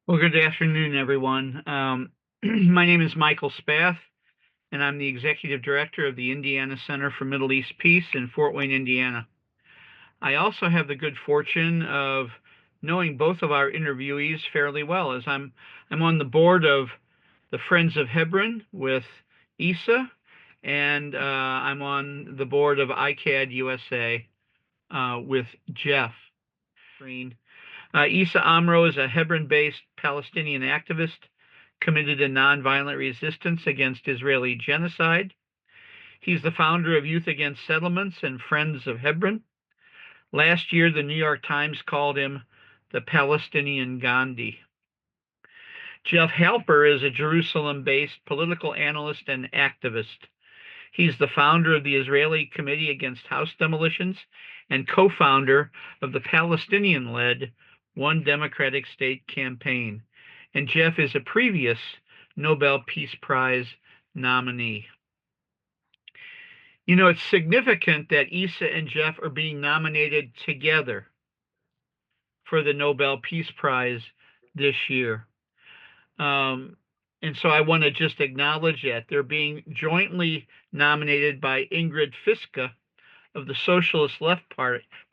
Well, good afternoon, everyone. My name is Michael Spath, and I'm the Executive Director of the Indiana Center for Middle East Peace in Fort Wayne, Indiana. I also have the good fortune of knowing both of our interviewees fairly well, as I'm on the board of the Friends of Hebron with Issa, and I'm on the board of ICAD USA with Jeff Green. Issa Amro is a Hebron-based Palestinian activist committed to nonviolent resistance against Israeli genocide. He's the founder of Youth Against Settlements and Friends of Hebron. Last year, the New York Times called him the Palestinian Gandhi. Jeff Halper is a Jerusalem-based political analyst and activist. He's the founder of the Israeli Committee Against House Demolitions and co-founder of the Palestinian-led One Democratic State campaign. And Jeff is a previous Nobel Peace Prize nominee. You know, it's significant that Issa and Jeff are being nominated together for the Nobel Peace Prize this year. Um, and so I want to just acknowledge that they're being jointly nominated by Ingrid Fiske of the Socialist Left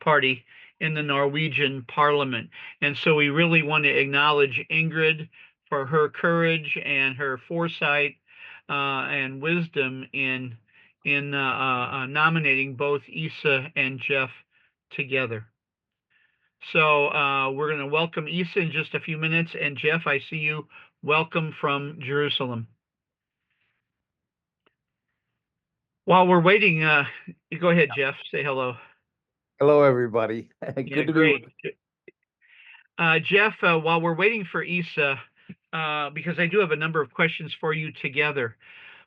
Party in the Norwegian Parliament. And so we really want to acknowledge Ingrid for her courage and her foresight and wisdom in nominating both Issa and Jeff together. So we're going to welcome Issa in just a few minutes. And Jeff, I see you. Welcome from Jerusalem. While we're waiting, go ahead, Jeff. Say hello. Hello, everybody. Yeah, Good to be with great. Jeff, while we're waiting for Issa, because I do have a number of questions for you together,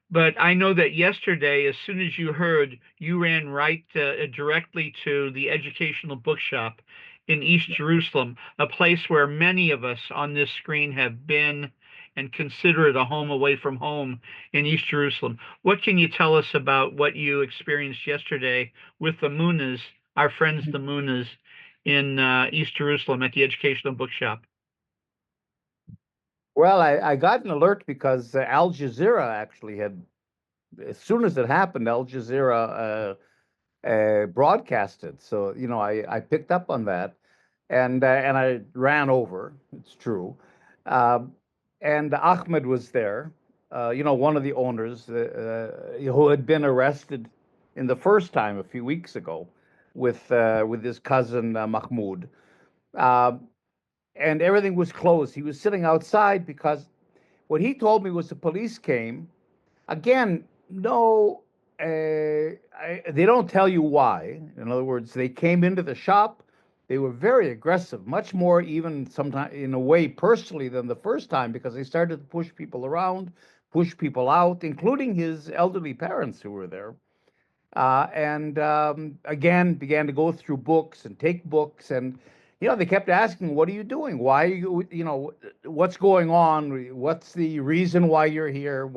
but I know that yesterday, as soon as you heard, you ran right directly to the educational bookshop in East Jerusalem, a place where many of us on this screen have been and consider it a home away from home in East Jerusalem. What can you tell us about what you experienced yesterday with the Munas, our friends the Munas, in East Jerusalem at the educational bookshop? Well, I got an alert because Al Jazeera actually had, as soon as it happened, Al Jazeera broadcasted. So, I picked up on that and I ran over. It's true. Uh, and Ahmed was there, one of the owners who had been arrested in the first time a few weeks ago with his cousin Mahmoud. Uh, and everything was closed. He was sitting outside because what he told me was the police came. Again, no, they don't tell you why. In other words, they came into the shop. They were very aggressive, much more even sometimes in a way personally than the first time because they started to push people around, push people out, including his elderly parents who were there. And again, began to go through books and take books. And, they kept asking, what are you doing? Why are you, what's going on? What's the reason why you're here?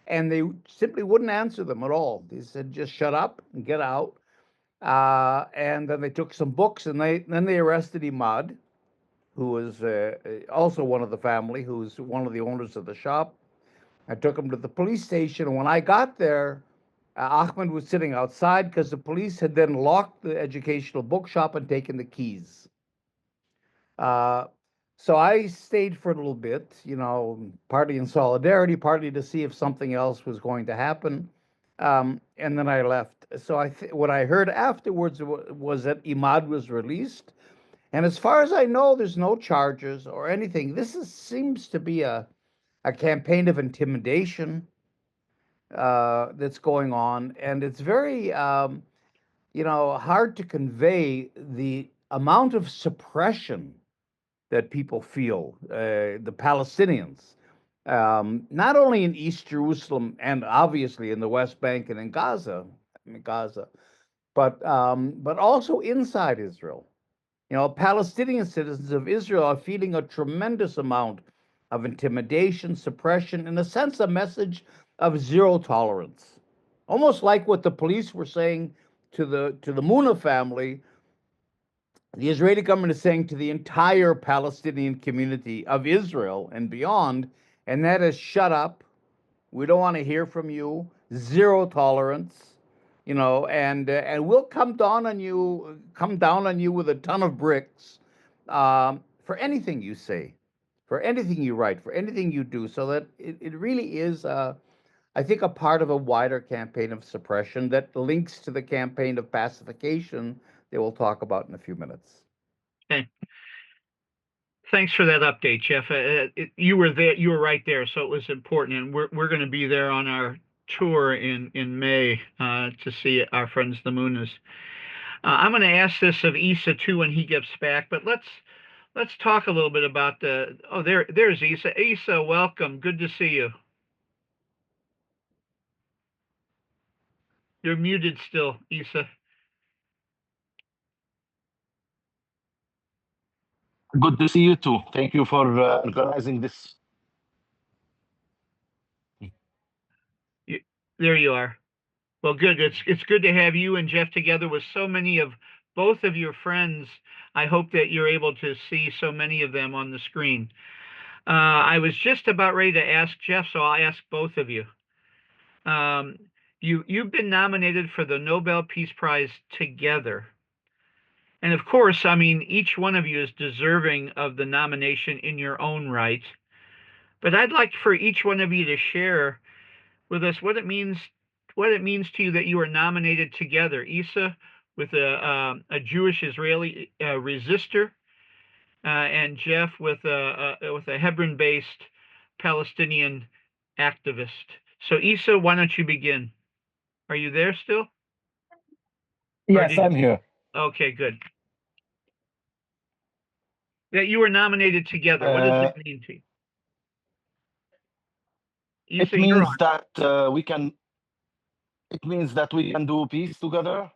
And they simply wouldn't answer them at all. They said, just shut up and get out. And then they took some books and then they arrested Imad, who was also one of the family, who's one of the owners of the shop. I took him to the police station. And when I got there, Ahmed was sitting outside because the police had then locked the educational bookshop and taken the keys. Uh, so I stayed for a little bit, partly in solidarity, partly to see if something else was going to happen. And then I left. So what I heard afterwards was that Imad was released. And as far as I know, there's no charges or anything. Seems to be a campaign of intimidation that's going on, and it's very hard to convey the amount of suppression that people feel, the Palestinians, not only in East Jerusalem and obviously in the West Bank and in Gaza, but also inside Israel. Palestinian citizens of Israel are feeling a tremendous amount of intimidation, suppression, in a sense, a message of zero tolerance. Almost like what the police were saying to the Muna family the Israeli government is saying to the entire Palestinian community of Israel and beyond, and that is shut up. We don't want to hear from you. Zero tolerance, and we'll come down on you with a ton of bricks for anything you say, for anything you write, for anything you do. So that it really is, I think, a part of a wider campaign of suppression that links to the campaign of pacification that we'll talk about in a few minutes. Okay. Thanks for that update, Jeff. You were there, you were right there, so it was important, and we're going to be there on our tour in May to see our friends the Munas. I'm going to ask this of Issa too when he gets back, but let's talk a little bit about the. Oh, there's Issa. Issa, welcome. Good to see you. You're muted still, Issa. Good to see you too. Thank you for organizing this. You, there you are. Well, good. It's good to have you and Jeff together with so many of both of your friends. I hope that you're able to see so many of them on the screen. I was just about ready to ask Jeff, so I'll ask both of you. You've been nominated for the Nobel Peace Prize together. And of course, I mean, each one of you is deserving of the nomination in your own right. But I'd like for each one of you to share with us what it means to you that you are nominated together. Issa with a Jewish Israeli resistor, and Jeff with a Hebron-based Palestinian activist. So Issa, why don't you begin? Are you there still? Yes, I'm here. Okay, good. That you were nominated together. What does it mean to you? It means that we can. It means that we can do peace together,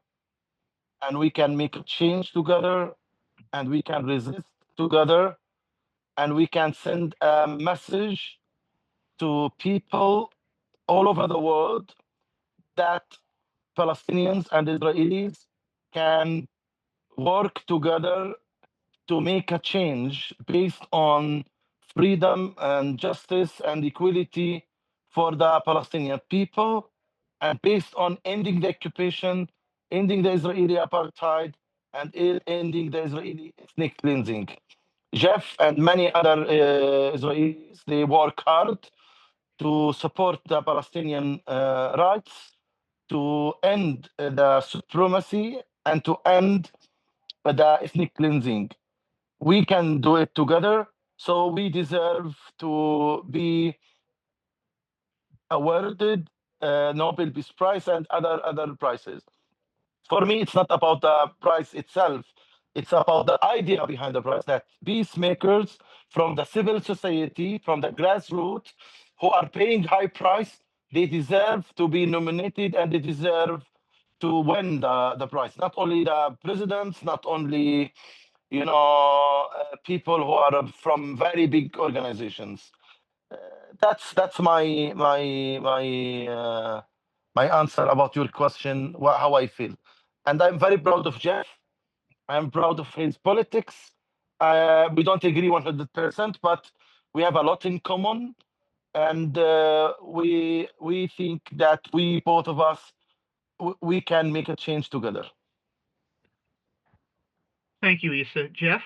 and we can make a change together, and we can resist together, and we can send a message to people all over the world that Palestinians and Israelis can work together to make a change based on freedom and justice and equality for the Palestinian people, and based on ending the occupation, ending the Israeli apartheid, and ending the Israeli ethnic cleansing. Jeff and many other Israelis, they work hard to support the Palestinian rights, to end the supremacy, and to end the ethnic cleansing. We can do it together, so we deserve to be awarded Nobel Peace Prize and other prizes. For me, it's not about the prize itself. It's about the idea behind the prize, that peacemakers from the civil society, from the grassroots, who are paying high price, they deserve to be nominated and they deserve to win the prize. Not only the presidents, not only people who are from very big organizations. That's my answer about your question, how I feel. And I'm very proud of Jeff. I'm proud of his politics. We don't agree 100%, but we have a lot in common. And we think that we, both of us, we can make a change together. Thank you, Issa. Jeff?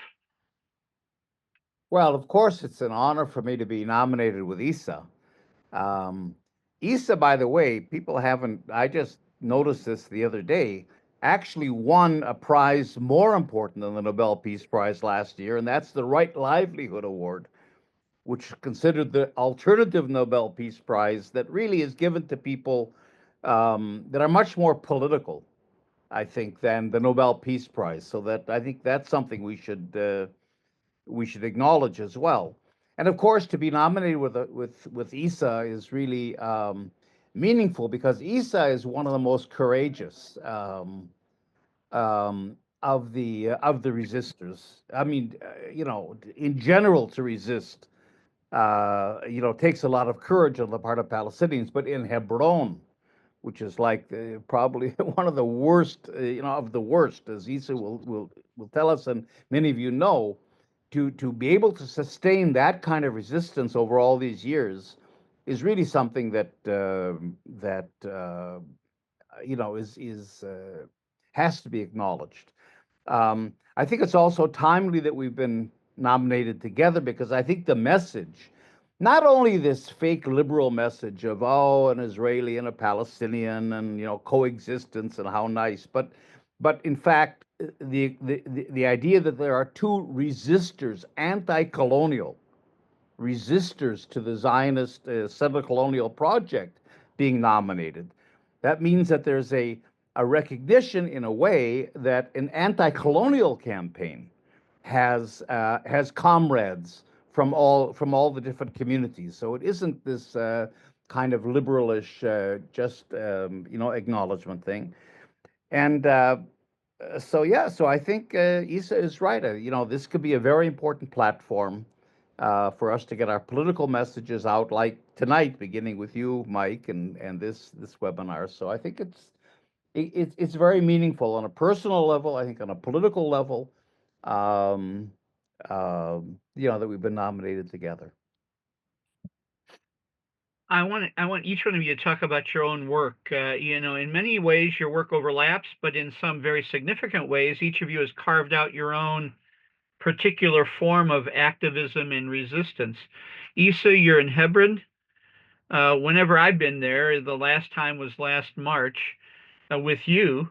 Well, of course, it's an honor for me to be nominated with Issa. Issa, by the way, people haven't, I just noticed this the other day, actually won a prize more important than the Nobel Peace Prize last year, and that's the Right Livelihood Award, which is considered the alternative Nobel Peace Prize that really is given to people that are much more political, I think, than the Nobel Peace Prize. So that I think that's something we should acknowledge as well. And of course, to be nominated with Issa is really meaningful because Issa is one of the most courageous of the resistors. I mean, in general, to resist, takes a lot of courage on the part of Palestinians. But in Hebron, which is like probably one of the worst, of the worst, as Issa will tell us, and many of you know, to be able to sustain that kind of resistance over all these years is really something that is has to be acknowledged. I think it's also timely that we've been nominated together because I think the message, not only this fake liberal message of an Israeli and a Palestinian and coexistence and how nice, but in fact the idea that there are two resistors, anti-colonial resistors to the Zionist settler colonial project being nominated. That means that there's a recognition, in a way, that an anti-colonial campaign has comrades from all the different communities. So it isn't this kind of liberalish just acknowledgement thing. And so I think Issa is right. This could be a very important platform for us to get our political messages out, like tonight, beginning with you, Mike, and this webinar. So I think it's very meaningful on a personal level. I think on a political level, that we've been nominated together. I want each one of you to talk about your own work. In many ways, your work overlaps, but in some very significant ways, each of you has carved out your own particular form of activism and resistance. Issa, you're in Hebron. Whenever I've been there, the last time was last March with you.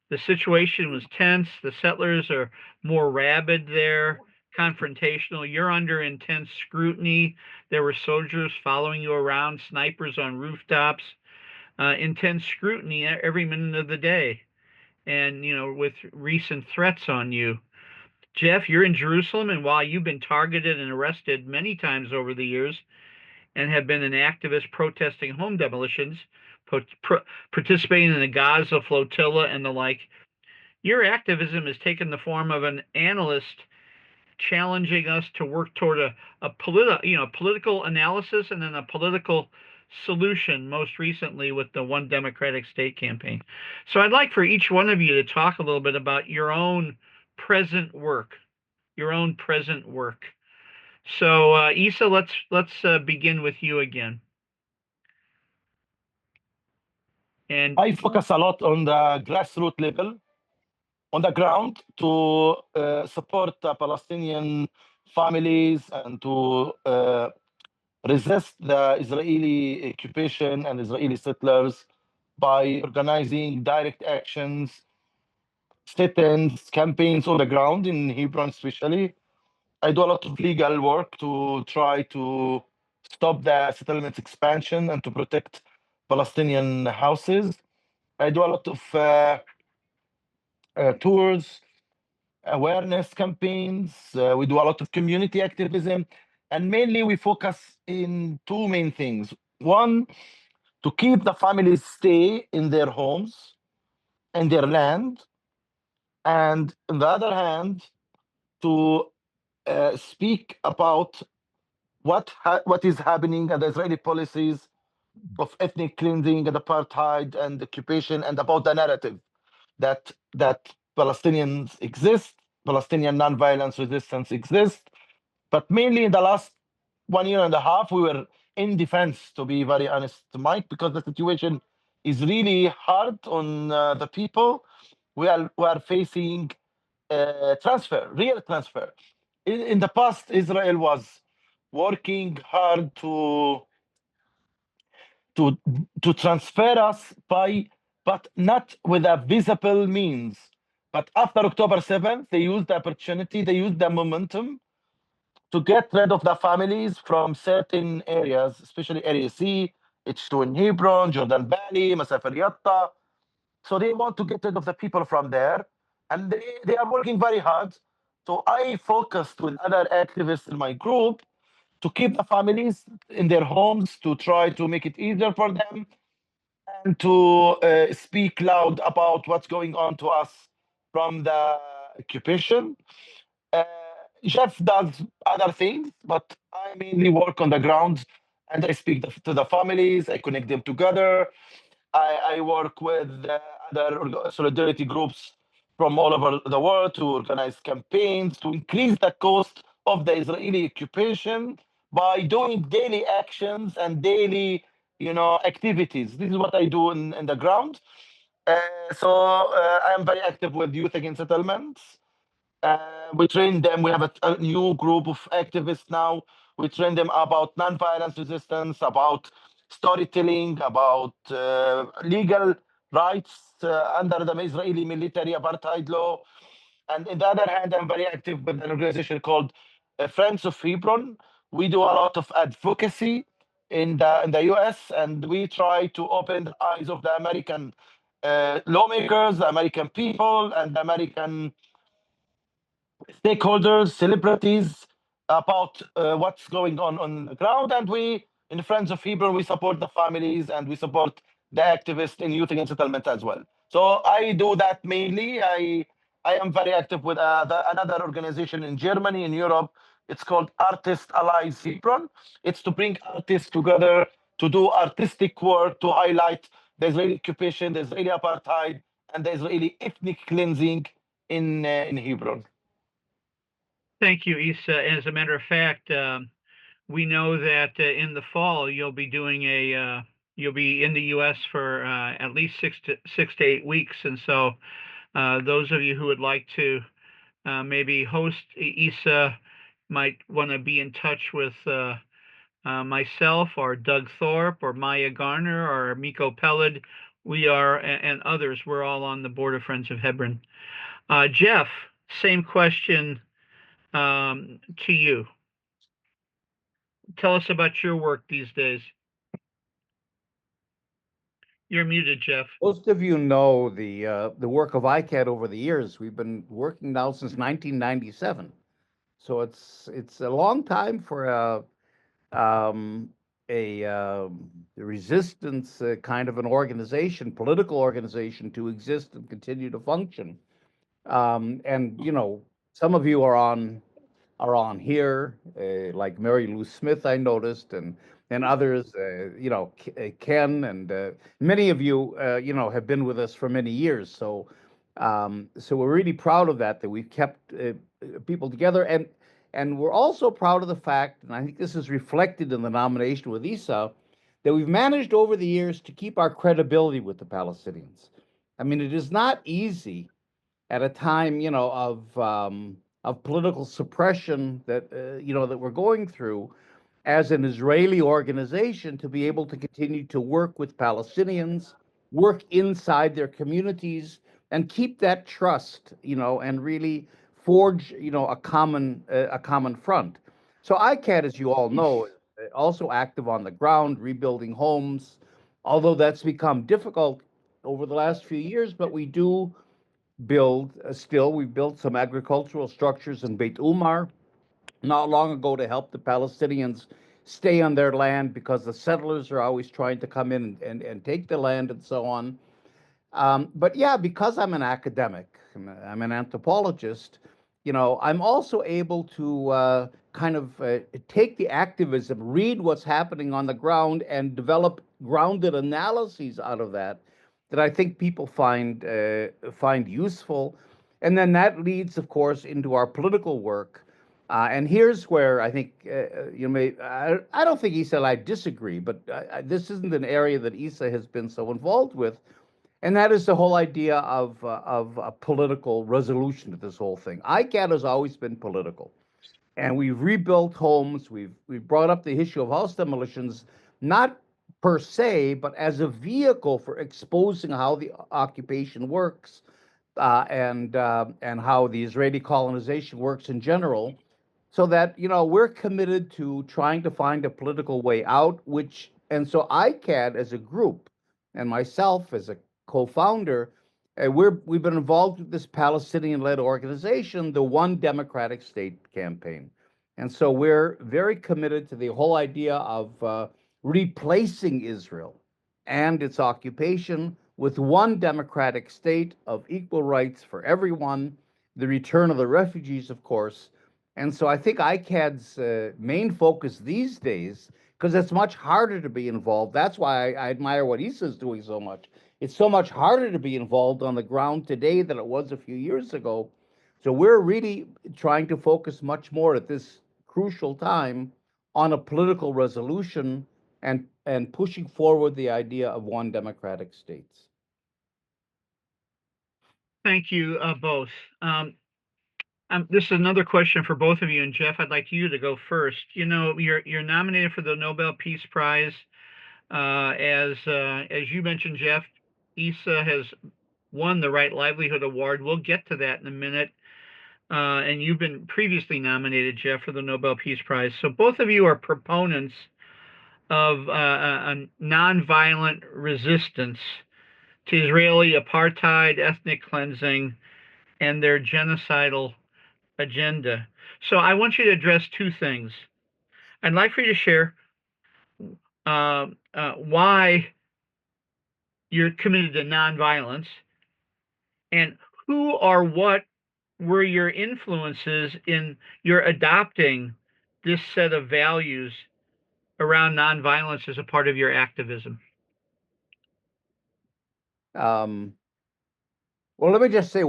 The situation was tense. The settlers are more rabid there, confrontational. You're under intense scrutiny. There were soldiers following you around, snipers on rooftops, intense scrutiny every minute of the day, and with recent threats on you. Jeff, you're in Jerusalem, and while you've been targeted and arrested many times over the years and have been an activist protesting home demolitions, participating in the Gaza flotilla and the like, your activism has taken the form of an analyst challenging us to work toward a political analysis and then a political solution, most recently with the One Democratic State campaign. So I'd like for each one of you to talk a little bit about your own present work. So Issa, let's begin with you again. And I focus a lot on the grassroots level, on the ground, to support the Palestinian families and to resist the Israeli occupation and Israeli settlers by organizing direct actions, sit-ins, campaigns on the ground in Hebron especially. I do a lot of legal work to try to stop the settlement expansion and to protect Palestinian houses. I do a lot of tours, awareness campaigns. We do a lot of community activism. And mainly we focus in two main things. One, to keep the families stay in their homes and their land. And on the other hand, to speak about what is happening and the Israeli policies of ethnic cleansing and apartheid and occupation, and about the narrative that Palestinians exist, Palestinian nonviolence resistance exists. But mainly in the last 1 year and a half, we were in defense, to be very honest, Mike, because the situation is really hard on the people. We are facing real transfer. In the past, Israel was working hard to transfer us but not with a visible means. But after October 7th, they used the opportunity, they used the momentum to get rid of the families from certain areas, especially Area C, H2 in Hebron, Jordan Valley, Masafer Yatta. So they want to get rid of the people from there, and they are working very hard. So I focused with other activists in my group to keep the families in their homes, to try to make it easier for them, and to speak loud about what's going on to us from the occupation. Jeff does other things, but I mainly work on the ground, and I speak to the families, I connect them together. I work with other solidarity groups from all over the world to organize campaigns to increase the cost of the Israeli occupation by doing daily actions and daily, activities. This is what I do in the ground. So I am very active with Youth Against Settlements. We train them. We have a new group of activists now. We train them about nonviolence resistance, about storytelling, about legal rights under the Israeli military apartheid law. And on the other hand, I'm very active with an organization called Friends of Hebron. We do a lot of advocacy in the US, and we try to open the eyes of the American lawmakers, the American people, and the American stakeholders, celebrities about what's going on the ground. And we, in Friends of Hebron, we support the families and we support the activists in Youth Against Settlement as well. So I do that mainly. I am very active with another organization in Germany, in Europe. It's called Artist Allies Hebron. It's to bring artists together to do artistic work to highlight the Israeli occupation, the Israeli apartheid, and the Israeli ethnic cleansing in Hebron. Thank you, Issa. As a matter of fact, we know that in the fall you'll be doing you'll be in the U.S. for at least 6 to 8 weeks, and so those of you who would like to maybe host Issa might want to be in touch with myself or Doug Thorpe or Maya Garner or Miko Peled. We are, and others, we're all on the board of Friends of Hebron. Jeff, same question to you. Tell us about your work these days. You're muted, Jeff. Most of you know the work of ICAD over the years. We've been working now since 1997, so it's a long time for a resistance kind of an organization, political organization, to exist and continue to function. And some of you are on here, like Mary Lou Smith, I noticed, and others, Ken, and many of you, have been with us for many years. So we're really proud of that we've kept people together, and we're also proud of the fact, and I think this is reflected in the nomination with Issa, that we've managed over the years to keep our credibility with the Palestinians. I mean, it is not easy at a time, of political suppression that that we're going through as an Israeli organization, to be able to continue to work with Palestinians, work inside their communities, and keep that trust, and really forge, a common front. So ICAD, as you all know, is also active on the ground, rebuilding homes, although that's become difficult over the last few years, but we do build still. We built some agricultural structures in Beit Umar not long ago to help the Palestinians stay on their land, because the settlers are always trying to come in and take the land and so on. But yeah, because I'm an academic, I'm an anthropologist, I'm also able to kind of take the activism, read what's happening on the ground, and develop grounded analyses out of that I think people find useful. And then that leads, of course, into our political work. And here's where I think I don't think Issa and I disagree, but this isn't an area that Issa has been so involved with, and that is the whole idea of a political resolution to this whole thing. ICAD has always been political, and we've rebuilt homes. We've brought up the issue of house demolitions, not per se, but as a vehicle for exposing how the occupation works, and how the Israeli colonization works in general, so that we're committed to trying to find a political way out. And so ICAD as a group, and myself as a co-founder, we've been involved with this Palestinian-led organization, the One Democratic State campaign, and so we're very committed to the whole idea of replacing Israel and its occupation with one democratic state of equal rights for everyone, the return of the refugees, of course. And so I think ICAD's main focus these days because it's much harder to be involved. That's why I admire what Issa's doing so much. It's so much harder to be involved on the ground today than it was a few years ago. So we're really trying to focus much more at this crucial time on a political resolution and pushing forward the idea of one democratic states. Thank you both. This is another question for both of you, and Jeff, I'd like you to go first. You know, you're nominated for the Nobel Peace Prize. As you mentioned, Jeff, Issa has won the Right Livelihood Award. We'll get to that in a minute. And you've been previously nominated, Jeff, for the Nobel Peace Prize. So both of you are proponents of a nonviolent resistance to Israeli apartheid, ethnic cleansing, and their genocidal agenda. So I want you to address two things. I'd like for you to share why you're committed to nonviolence, and who or what were your influences in your adopting this set of values around nonviolence as a part of your activism? Well, let me just say,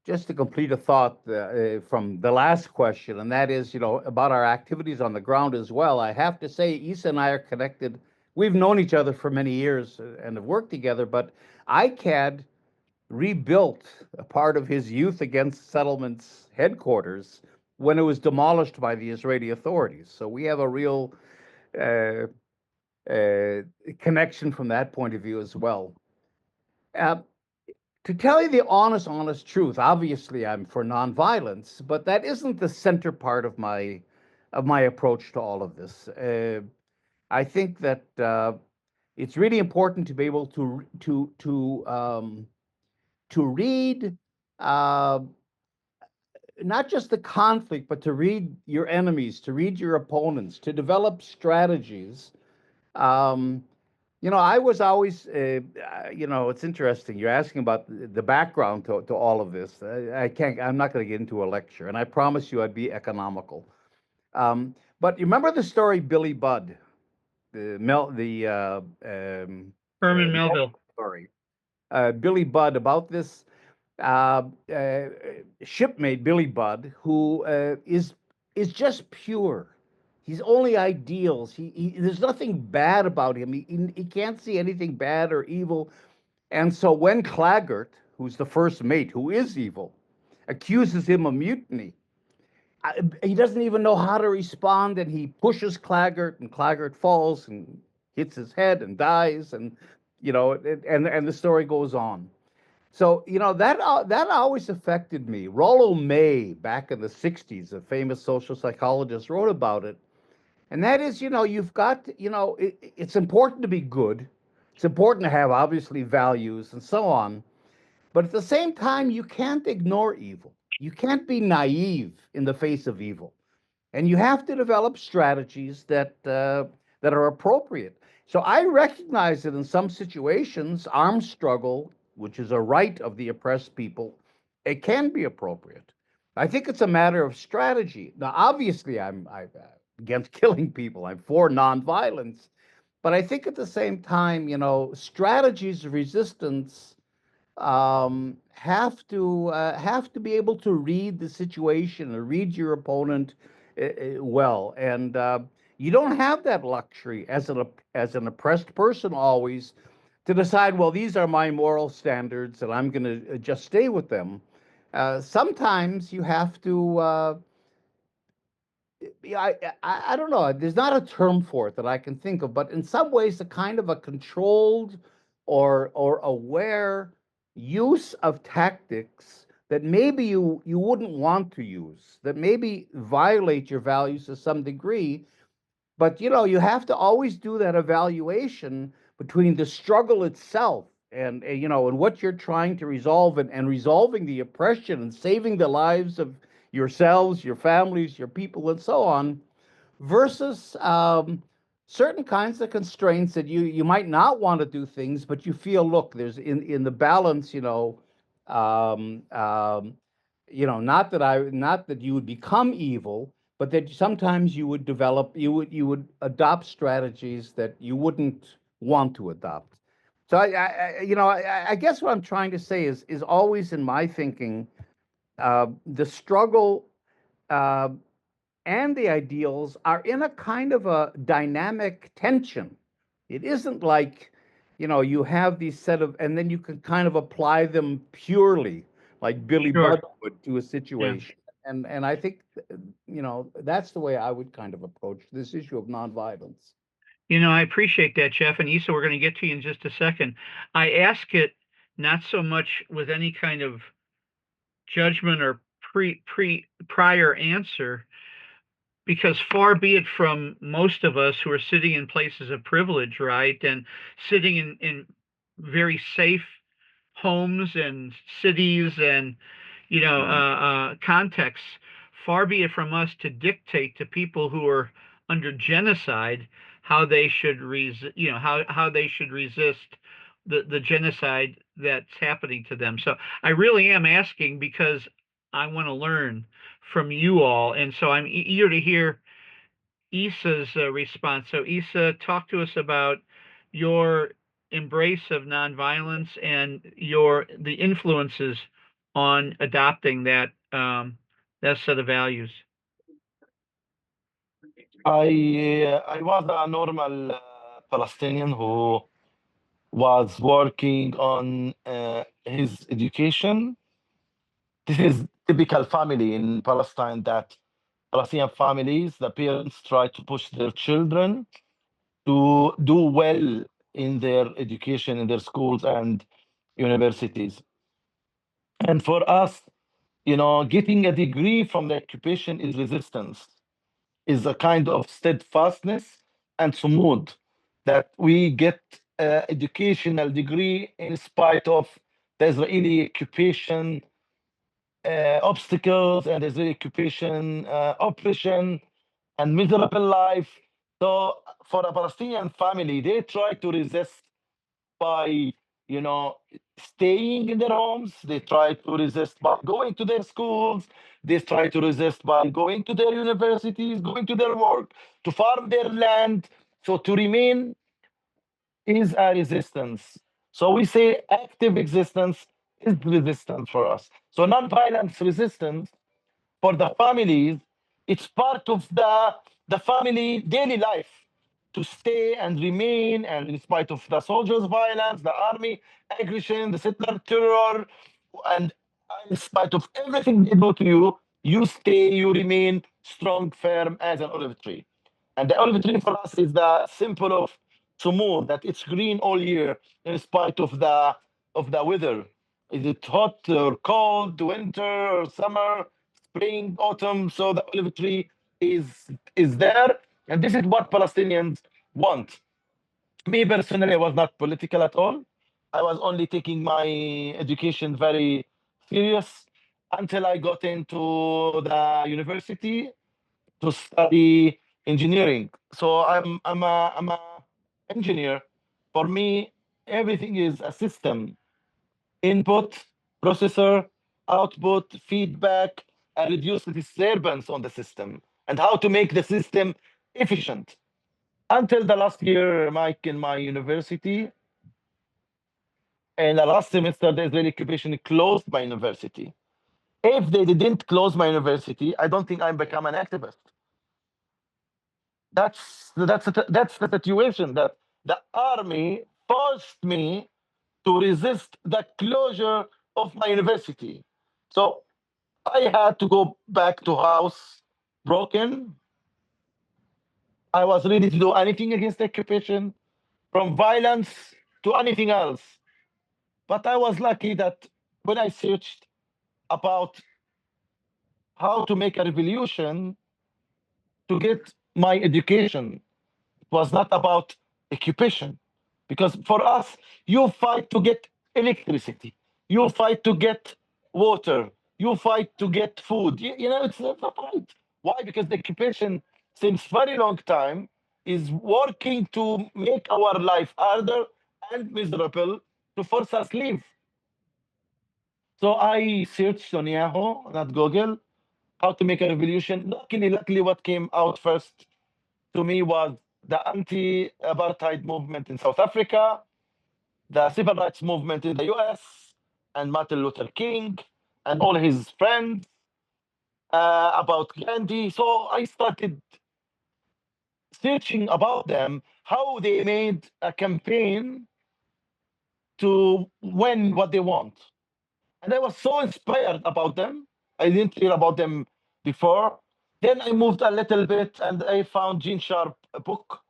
just to complete a thought from the last question, and that is, about our activities on the ground as well. I have to say, Issa and I are connected. We've known each other for many years and have worked together, but ICAD rebuilt a part of his Youth Against Settlements headquarters when it was demolished by the Israeli authorities. So we have a real connection from that point of view as well. To tell you the honest truth, obviously I'm for nonviolence, but that isn't the center part of my approach to all of this. I think that it's really important to be able to read not just the conflict, but to read your enemies, to read your opponents, to develop strategies. I was always, it's interesting. You're asking about the background to all of this. I'm not going to get into a lecture, and I promise you I'd be economical. But you remember the story Billy Budd, Herman Melville story, Billy Budd, about this shipmate Billy Budd, who is just pure. He's only ideals. There's nothing bad about him. He can't see anything bad or evil. And so when Claggart, who's the first mate, who is evil, accuses him of mutiny, he doesn't even know how to respond, and he pushes Claggart, and Claggart falls and hits his head and dies, and and the story goes on. So that always affected me. Rollo May, back in the '60s, a famous social psychologist, wrote about it. And that is, you've got, it's important to be good. It's important to have, obviously, values and so on. But at the same time, you can't ignore evil. You can't be naive in the face of evil. And you have to develop strategies that are appropriate. So I recognize that in some situations, armed struggle, which is a right of the oppressed people, it can be appropriate. I think it's a matter of strategy. Now, obviously, I'm against killing people. I'm for nonviolence. But I think at the same time, strategies of resistance have to be able to read the situation and read your opponent well. And you don't have that luxury as an oppressed person always to decide, well, these are my moral standards and I'm going to just stay with them. Sometimes you have to. I don't know. There's not a term for it that I can think of, but in some ways, a kind of a controlled or aware use of tactics that maybe you wouldn't want to use, that maybe violate your values to some degree. But you have to always do that evaluation between the struggle itself and what you're trying to resolve, and resolving the oppression and saving the lives of yourselves, your families, your people, and so on, versus certain kinds of constraints that you might not want to do things, but you feel, look, there's in the balance, not that you would become evil, but that sometimes you would develop, you would adopt strategies that you wouldn't want to adopt. So I guess what I'm trying to say is always in my thinking, the struggle uh, and the ideals are in a kind of a dynamic tension. It isn't like, you have these set of, and then you can kind of apply them purely, like Billy Sure. Budd would, to a situation. And I think, that's the way I would kind of approach this issue of nonviolence. I appreciate that, Jeff. And Issa, we're going to get to you in just a second. I ask it not so much with any kind of judgment or prior answer, because far be it from most of us who are sitting in places of privilege, right, and sitting in very safe homes and cities and contexts. Far be it from us to dictate to people who are under genocide how they should how they should resist the genocide that's happening to them. So I really am asking because I want to learn from you all, and so I'm eager to hear Issa's response. So Issa, talk to us about your embrace of nonviolence and the influences on adopting that set of values. I was a normal Palestinian who was working on his education. This is typical family in Palestine, that Palestinian families, the parents try to push their children to do well in their education, in their schools and universities. And for us, getting a degree from the occupation is resistance, is a kind of steadfastness and sumud, that we get educational degree in spite of the Israeli occupation obstacles and Israeli occupation, oppression, and miserable life. So for a Palestinian family, they try to resist by, staying in their homes. They try to resist by going to their schools. They try to resist by going to their universities, going to their work, to farm their land. So to remain is a resistance. So we say active existence is resistance for us. So non-violence resistance for the families, it's part of the family daily life, to stay and remain, and in spite of the soldiers' violence, the army aggression, the settler terror, and in spite of everything they do to you, you stay, you remain strong, firm as an olive tree. And the olive tree for us is the symbol of Sumur, that it's green all year in spite of the weather. Is it hot or cold, winter or summer, spring, autumn? So the olive tree is there, and this is what Palestinians want. Me personally, I was not political at all. I was only taking my education very serious until I got into the university to study engineering. So I'm a engineer. For me, everything is a system: input, processor, output, feedback, and reduce the disturbance on the system, and how to make the system efficient. Until the last year, Mike, in my university, and the last semester, the Israeli occupation closed my university. If they didn't close my university, I don't think I'd become an activist. That's the situation, that the army forced me to resist the closure of my university. So I had to go back to house broken. I was ready to do anything against the occupation, from violence to anything else. But I was lucky that when I searched about how to make a revolution to get my education, it was not about occupation. Because for us, you fight to get electricity, you fight to get water, you fight to get food. It's not a fight. Why? Because the occupation, since very long time, is working to make our life harder and miserable, to force us leave. So I searched on Yahoo, not Google, how to make a revolution. Luckily, what came out first to me was the anti-apartheid movement in South Africa, the civil rights movement in the US, and Martin Luther King and all his friends, about Gandhi. So I started searching about them, how they made a campaign to win what they want. And I was so inspired about them. I didn't hear about them before. Then I moved a little bit and I found Gene Sharp a book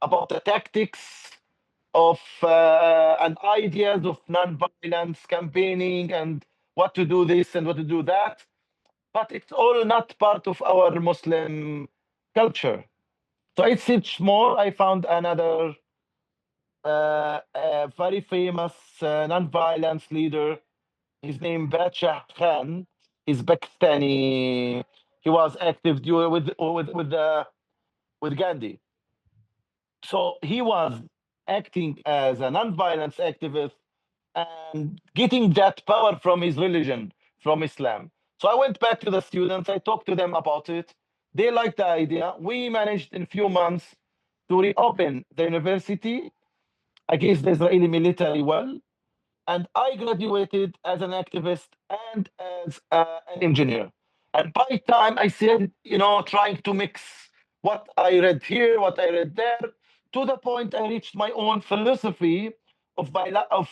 about the tactics of and ideas of non-violence campaigning and what to do this and what to do that. But it's all not part of our Muslim culture. So I searched more. I found another very famous non-violence leader. His name Bacha Khan. He's Pakistani. He was active with Gandhi. So he was acting as a non-violence activist and getting that power from his religion, from Islam. So I went back to the students. I talked to them about it. They liked the idea. We managed in a few months to reopen the university against the Israeli military well. And I graduated as an activist and as an engineer. And by time I said, trying to mix what I read here, what I read there, to the point I reached my own philosophy of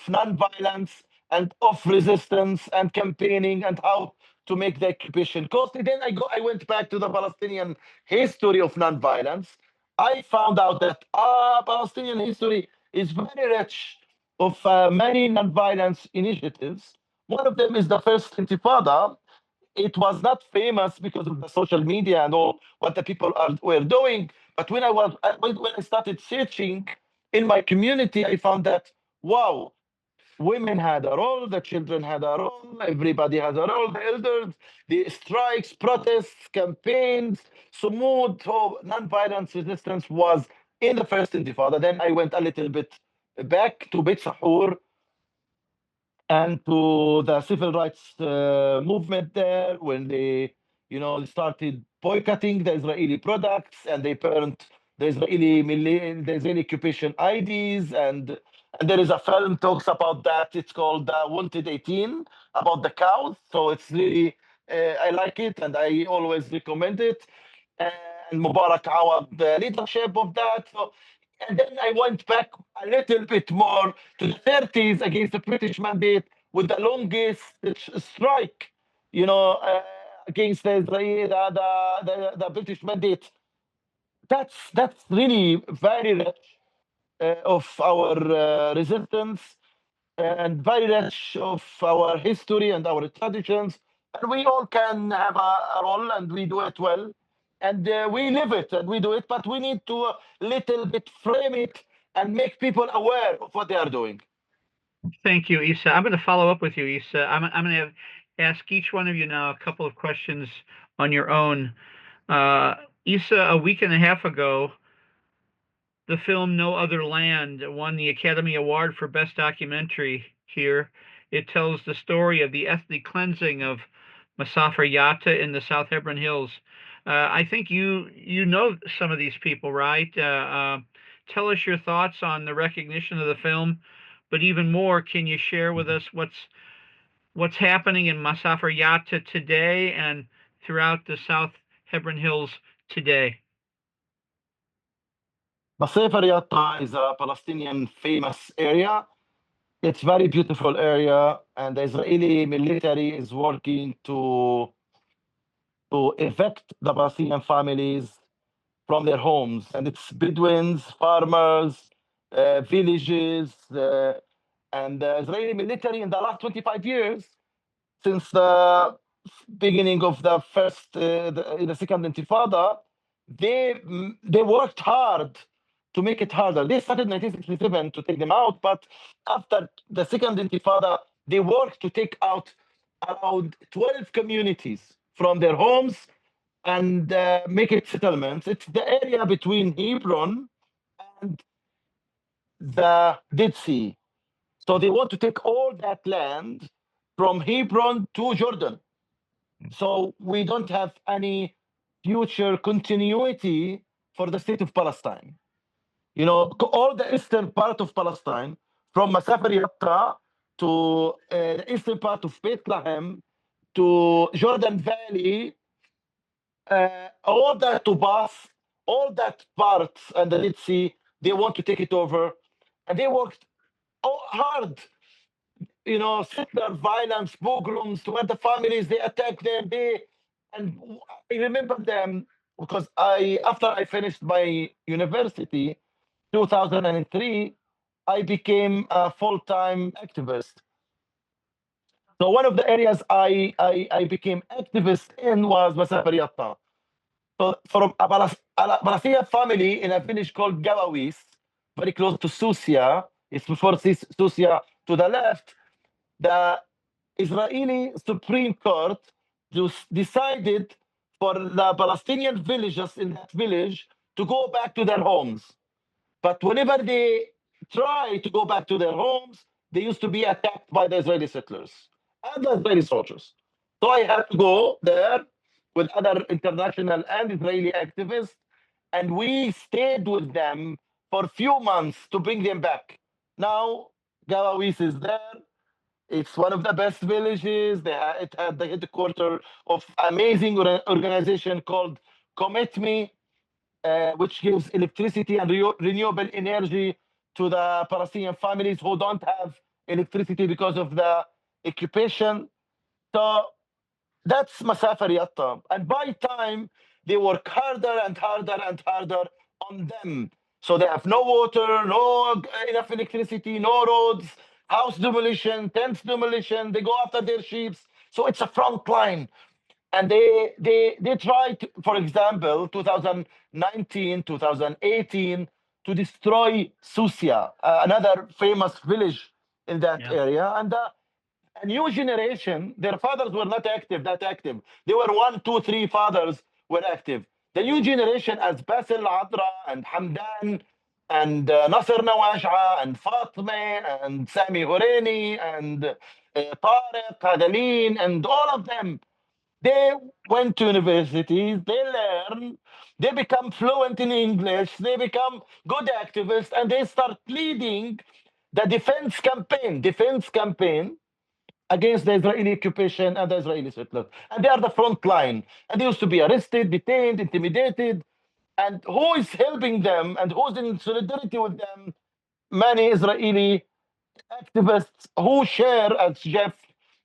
non-violence and of resistance and campaigning and how to make the occupation costly. Then I went back to the Palestinian history of non-violence. I found out that Palestinian history is very rich of many non-violence initiatives. One of them is the first Intifada. It was not famous because of the social media and all what the people were doing. But when I started searching in my community, I found that wow, women had a role, the children had a role, everybody has a role, the elders, the strikes, protests, campaigns, sumud, so non-violence resistance was in the first Intifada. Then I went a little bit back to Beit Sahur and to the civil rights movement there when they, started boycotting the Israeli products and they burned the Israeli occupation IDs and there is a film talks about that. It's called Wanted 18 about the cows. So it's really I like it and I always recommend it. And Mubarak Awad the leadership of that. So and then I went back a little bit more to the 30s against the British mandate with the longest strike, against the Israeli, the British mandate. That's really very rich of our resistance and very rich of our history and our traditions. And we all can have a role and we do it well. And we live it and we do it, but we need to a little bit frame it and make people aware of what they are doing. Thank you, Issa. I'm going to follow up with you, Issa. I'm going to ask each one of you now a couple of questions on your own. Issa, a week and a half ago, the film No Other Land won the Academy Award for Best Documentary here. It tells the story of the ethnic cleansing of Masafer Yatta in the South Hebron Hills. I think you know some of these people, right? Tell us your thoughts on the recognition of the film, but even more, can you share with us what's happening in Masafer Yatta today and throughout the South Hebron Hills today? Masafer Yatta is a Palestinian famous area. It's very beautiful area, and the Israeli military is working to evict the Palestinian families from their homes. And it's Bedouins, farmers, villages, and the Israeli military in the last 25 years, since the beginning of the second Intifada, they worked hard to make it harder. They started in 1967 to take them out, but after the second Intifada, they worked to take out around 12 communities from their homes and make it settlements. It's the area between Hebron and the Dead Sea. So they want to take all that land from Hebron to Jordan. So we don't have any future continuity for the state of Palestine. You know, all the eastern part of Palestine, from Masafer Yatta to the eastern part of Bethlehem to Jordan Valley, all that to Bath, all that parts and the Dead Sea, they want to take it over. And they worked hard, you know, settler violence, pogroms, where the families, they attack them. And I remember them because after I finished my university, 2003, I became a full-time activist. So one of the areas I became activist in was Masafer Yatta. So from a Palestinian family in a village called Gawawis, very close to Susia, it's before Susia to the left, the Israeli Supreme Court just decided for the Palestinian villagers in that village to go back to their homes. But whenever they try to go back to their homes, they used to be attacked by the Israeli settlers and the Israeli soldiers. So I had to go there with other international and Israeli activists, and we stayed with them for a few months to bring them back. Now, Gawawis is there. It's one of the best villages. It had the headquarters of amazing organization called Commit Me, which gives electricity and renewable energy to the Palestinian families who don't have electricity because of the occupation. So that's Masafer Yatta. And by time, they work harder and harder and harder on them. So they have no water, no enough electricity, no roads, house demolition, tents demolition. They go after their sheep. So it's a front line. And they tried, for example, 2019, 2018, to destroy Susia, another famous village in that area. And a new generation, their fathers were not that active. They were one, two, three fathers were active. The new generation, as Basil Adra and Hamdan and Nasser Nawash'a and Fatme and Sami Horeini and Tariq Hadalin and all of them, they went to universities, they learn, they become fluent in English, they become good activists, and they start leading the defense campaign against the Israeli occupation and the Israeli settlers. And they are the front line. And they used to be arrested, detained, intimidated. And who is helping them and who's in solidarity with them? Many Israeli activists who share, as Jeff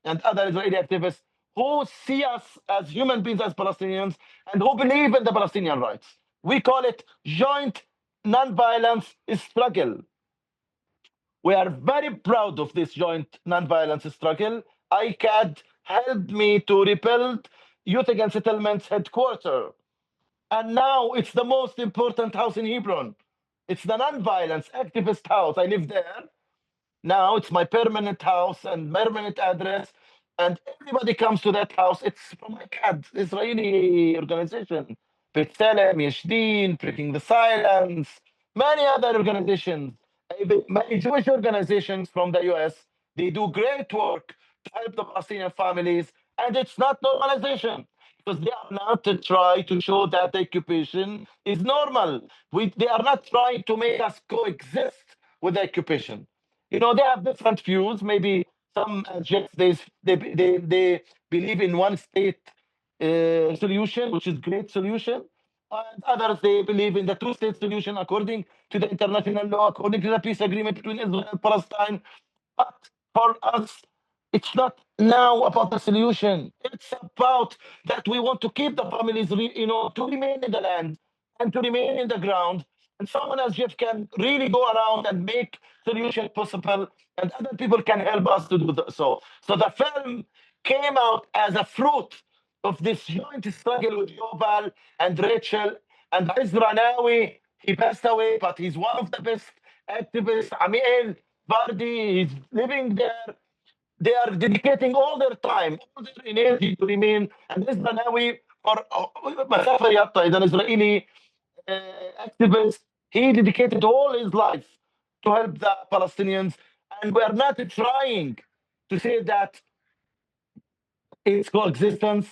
and other Israeli activists, who see us as human beings, as Palestinians, and who believe in the Palestinian rights. We call it joint nonviolence struggle. We are very proud of this joint nonviolence struggle. ICAD helped me to rebuild Youth Against Settlement's headquarters. And now it's the most important house in Hebron. It's the nonviolence activist house. I live there. Now it's my permanent house and permanent address. And everybody comes to that house. It's from ICAD, Israeli organization. B'Tselem, Yeshdin, Breaking the Silence, many other organizations, many Jewish organizations from the US. They do great work to help the Palestinian families. And it's not normalization, because they are not to try to show that the occupation is normal. They are not trying to make us coexist with the occupation. You know, they have different views. Maybe some Jets, they believe in one state solution, which is great solution. And others, they believe in the two-state solution according to the international law, according to the peace agreement between Israel and Palestine. But for us, it's not now about the solution. It's about that we want to keep the families, to remain in the land and to remain in the ground. And someone as Jeff can really go around and make solution possible, and other people can help us to do so. So the film came out as a fruit of this joint struggle with Yoval and Rachel and Ezra Nawi. He passed away, but he's one of the best activists. Amiel Vardi, he's living there. They are dedicating all their time, all their energy to remain. And Ezra Nawi, for Masafer Yatta, is an Israeli activist. He dedicated all his life to help the Palestinians. And we are not trying to say that it's coexistence.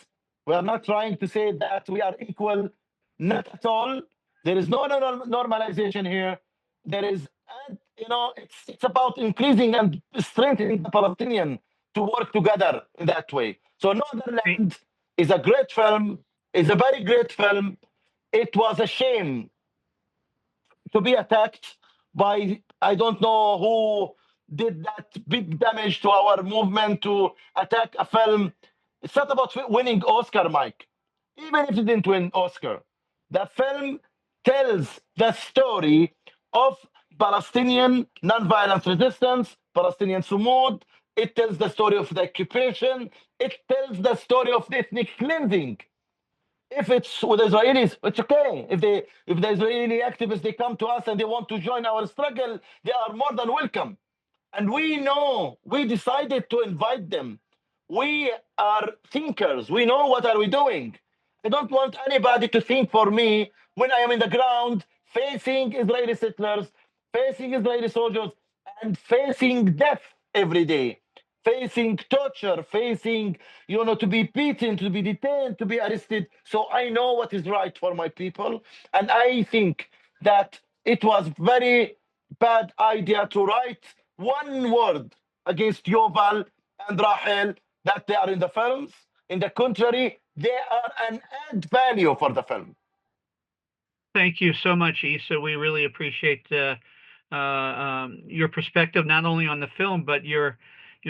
We are not trying to say that we are equal, not at all. There is no normalization here. There is, it's about increasing and strengthening the Palestinian to work together in that way. So Northern Land is a great film, is a very great film. It was a shame to be attacked by I don't know who did that big damage to our movement to attack a film. It's not about winning Oscar, Mike. Even if it didn't win Oscar, the film tells the story of Palestinian nonviolent resistance, Palestinian Sumud. It tells the story of the occupation. It tells the story of the ethnic cleansing. If it's with Israelis, it's okay. If the Israeli activists they come to us and they want to join our struggle, they are more than welcome. And we know we decided to invite them. We are thinkers. We know what are we doing. I don't want anybody to think for me when I am in the ground facing Israeli settlers, facing Israeli soldiers, and facing death every day, facing torture, facing, to be beaten, to be detained, to be arrested. So I know what is right for my people. And I think that it was very bad idea to write one word against Yoval and Rahel that they are in the films. In the contrary, they are an add value for the film. Thank you so much, Issa. We really appreciate your perspective, not only on the film, but your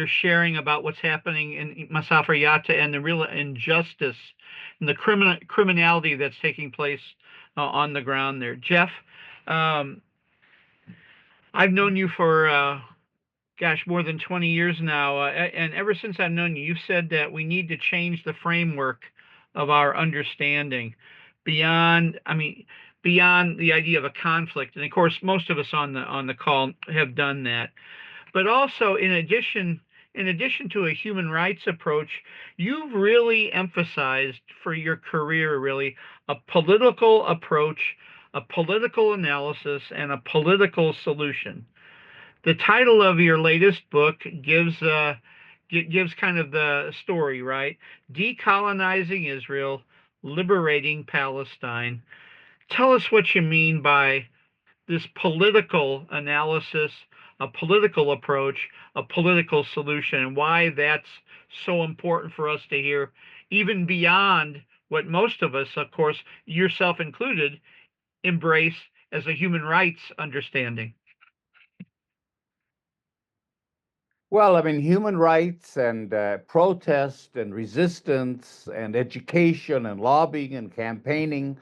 sharing about what's happening in Masafer Yatta and the real injustice and the criminality that's taking place on the ground there. Jeff, I've known you for more than 20 years now, and ever since I've known you, you've said that we need to change the framework of our understanding beyond the idea of a conflict. And of course, most of us on the call have done that. But also, in addition to a human rights approach, you've really emphasized for your career really a political approach, a political analysis, and a political solution. The title of your latest book gives kind of the story, right? Decolonizing Israel, Liberating Palestine. Tell us what you mean by this political analysis, a political approach, a political solution, and why that's so important for us to hear, even beyond what most of us, of course, yourself included, embrace as a human rights understanding. Well, I mean, human rights and protest and resistance and education and lobbying and campaigning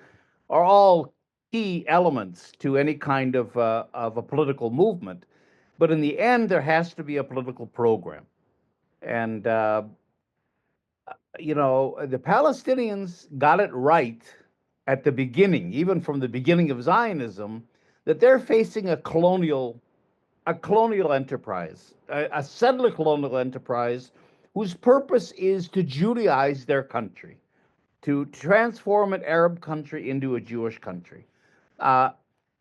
are all key elements to any kind of a political movement. But in the end, there has to be a political program. And, the Palestinians got it right at the beginning, even from the beginning of Zionism, that they're facing a colonial enterprise, a settler colonial enterprise whose purpose is to Judaize their country, to transform an Arab country into a Jewish country.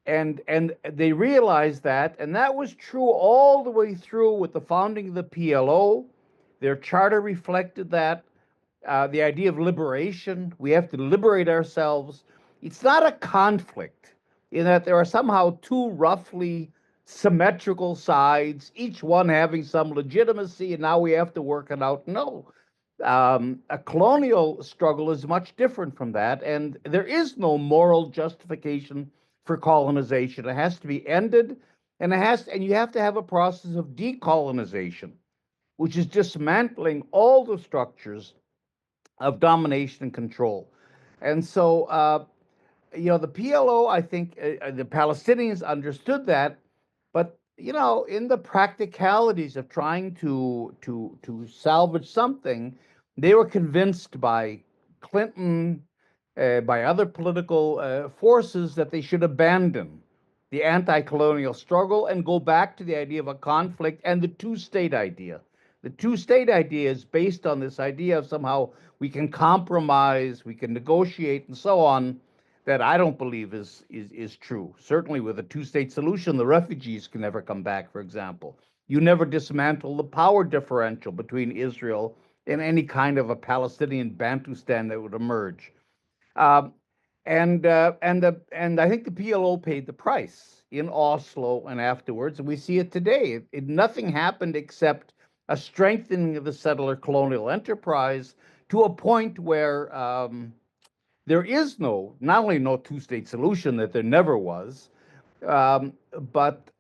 And they realized that, and that was true all the way through with the founding of the PLO. Their charter reflected that. The idea of liberation, we have to liberate ourselves. It's not a conflict in that there are somehow two roughly symmetrical sides, each one having some legitimacy, and now we have to work it out. No. A colonial struggle is much different from that, and there is no moral justification for colonization. It has to be ended, and you have to have a process of decolonization, which is dismantling all the structures of domination and control. And so, the PLO, I think the Palestinians understood that, but in the practicalities of trying to salvage something, they were convinced by Clinton, by other political forces that they should abandon the anti-colonial struggle and go back to the idea of a conflict and the two-state idea. The two-state idea is based on this idea of somehow we can compromise, we can negotiate, and so on. That I don't believe is true. Certainly, with a two-state solution, the refugees can never come back. For example, you never dismantle the power differential between Israel in any kind of a Palestinian Bantustan that would emerge. Um, and I think the PLO paid the price in Oslo and afterwards, and we see it today. Nothing happened except a strengthening of the settler colonial enterprise to a point where there is not only no two-state solution that there never was, but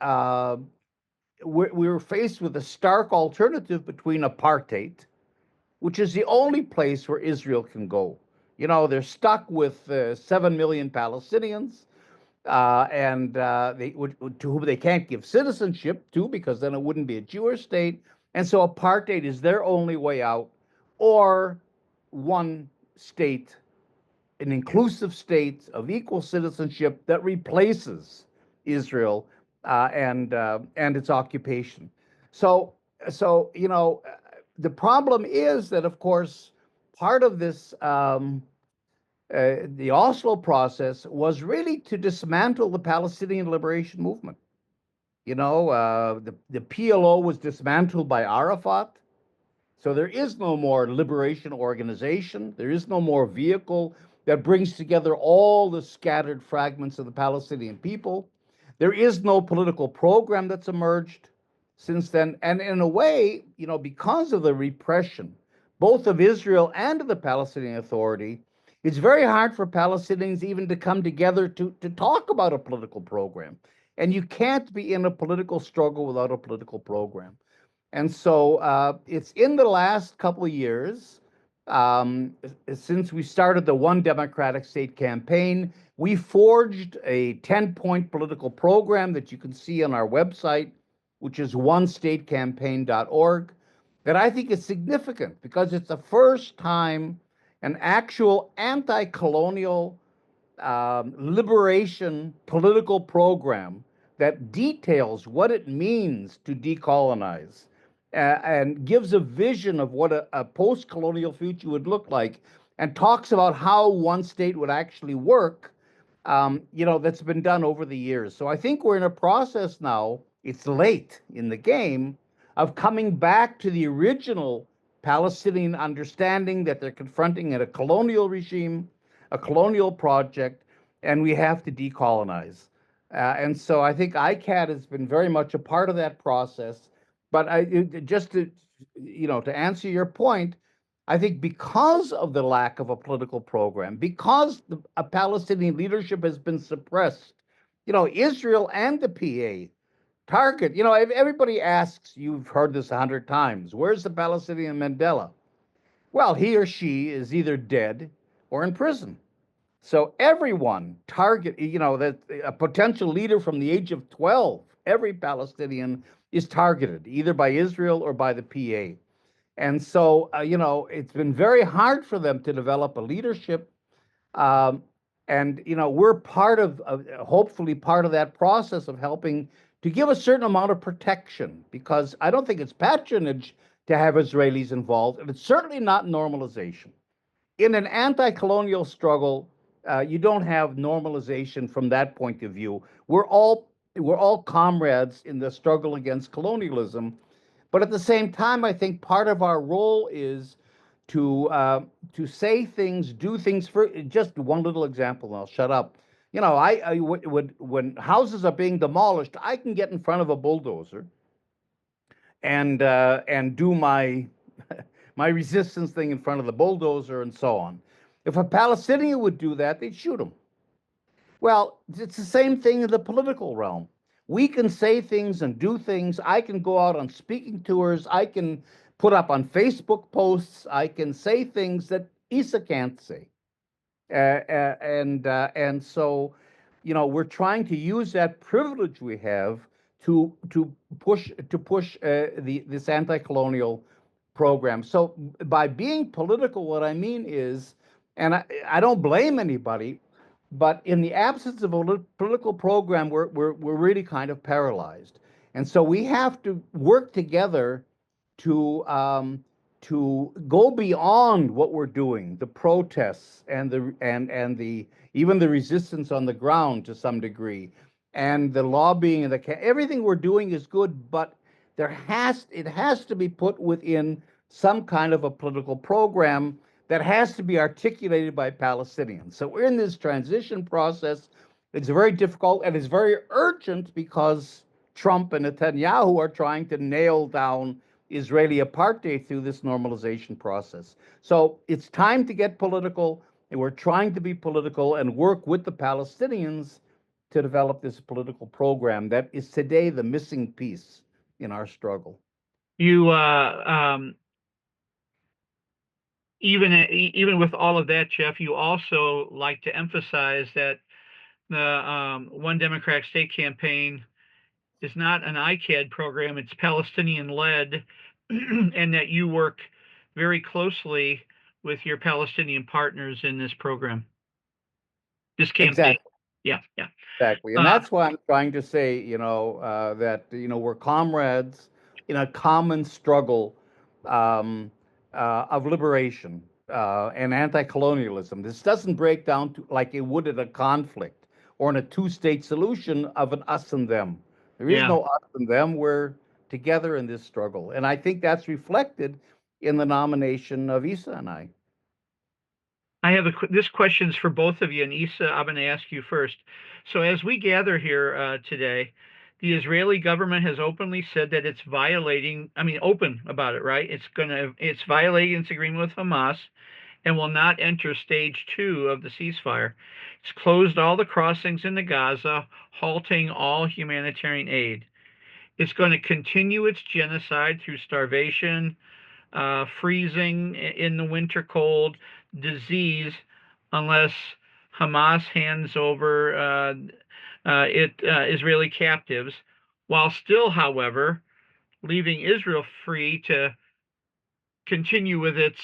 we were faced with a stark alternative between apartheid, which is the only place where Israel can go. You know, they're stuck with 7 million Palestinians, and to whom they can't give citizenship to, because then it wouldn't be a Jewish state. And so apartheid is their only way out, or one state, an inclusive state of equal citizenship that replaces Israel and its occupation. So the problem is that, of course, part of this the Oslo process was really to dismantle the Palestinian liberation movement. The PLO was dismantled by Arafat. So there is no more liberation organization. There is no more vehicle that brings together all the scattered fragments of the Palestinian people. There is no political program that's emerged since then. And in a way, because of the repression, both of Israel and of the Palestinian Authority, it's very hard for Palestinians even to come together to talk about a political program. And you can't be in a political struggle without a political program. And so it's in the last couple of years, since we started the One Democratic State campaign, we forged a 10-point political program that you can see on our website, which is onestatecampaign.org, that I think is significant because it's the first time an actual anti-colonial liberation political program that details what it means to decolonize and gives a vision of what a post-colonial future would look like, and talks about how one state would actually work, that's been done over the years. So I think we're in a process now, it's late in the game, of coming back to the original Palestinian understanding that they're confronting a colonial regime, a colonial project, and we have to decolonize. And so I think ICAT has been very much a part of that process. But just to answer your point, I think because of the lack of a political program, because a Palestinian leadership has been suppressed, Israel and the PA target, everybody asks, you've heard this 100 times, where's the Palestinian Mandela? Well, he or she is either dead or in prison. So everyone that a potential leader from the age of 12, every Palestinian is targeted either by Israel or by the PA. And so, it's been very hard for them to develop a leadership. And we're hopefully part of that process of helping to give a certain amount of protection, because I don't think it's patronage to have Israelis involved, and it's certainly not normalization. In an anti-colonial struggle, you don't have normalization from that point of view. We're all comrades in the struggle against colonialism, but at the same time, I think part of our role is to say things, do things. For just one little example, and I'll shut up. When houses are being demolished, I can get in front of a bulldozer and do my my resistance thing in front of the bulldozer and so on. If a Palestinian would do that, they'd shoot him. Well, it's the same thing in the political realm. We can say things and do things. I can go out on speaking tours. I can put up on Facebook posts. I can say things that Issa can't say. And so, we're trying to use that privilege we have to push this anti-colonial program. So by being political, what I mean is, and I don't blame anybody, but in the absence of a political program, we're really kind of paralyzed. And so we have to work together to go beyond what we're doing, the protests and the even the resistance on the ground to some degree, and the lobbying and everything we're doing is good, but it has to be put within some kind of a political program that has to be articulated by Palestinians. So we're in this transition process. It's very difficult and it's very urgent because Trump and Netanyahu are trying to nail down Israeli apartheid through this normalization process. So it's time to get political, and we're trying to be political and work with the Palestinians to develop this political program that is today the missing piece in our struggle. You even with all of that, Jeff, you also like to emphasize that the One Democratic State campaign is not an ICAD program; it's Palestinian-led, and that you work very closely with your Palestinian partners in this program, this campaign. Exactly. Yeah. Exactly. And that's why I'm trying to say, that, we're comrades in a common struggle of liberation and anti-colonialism. This doesn't break down to like it would in a conflict or in a two-state solution of an us and them. There is no us and them. We're together in this struggle. And I think that's reflected in the nomination of Issa and I. I have this question's for both of you, and Issa, I'm going to ask you first. So as we gather here today, the Israeli government has openly said that it's open about it, right? It's violating its agreement with Hamas and will not enter stage 2 of the ceasefire. It's closed all the crossings into Gaza, halting all humanitarian aid. It's going to continue its genocide through starvation, freezing in the winter cold, disease, unless Hamas hands over Israeli captives, while still, however, leaving Israel free to continue with its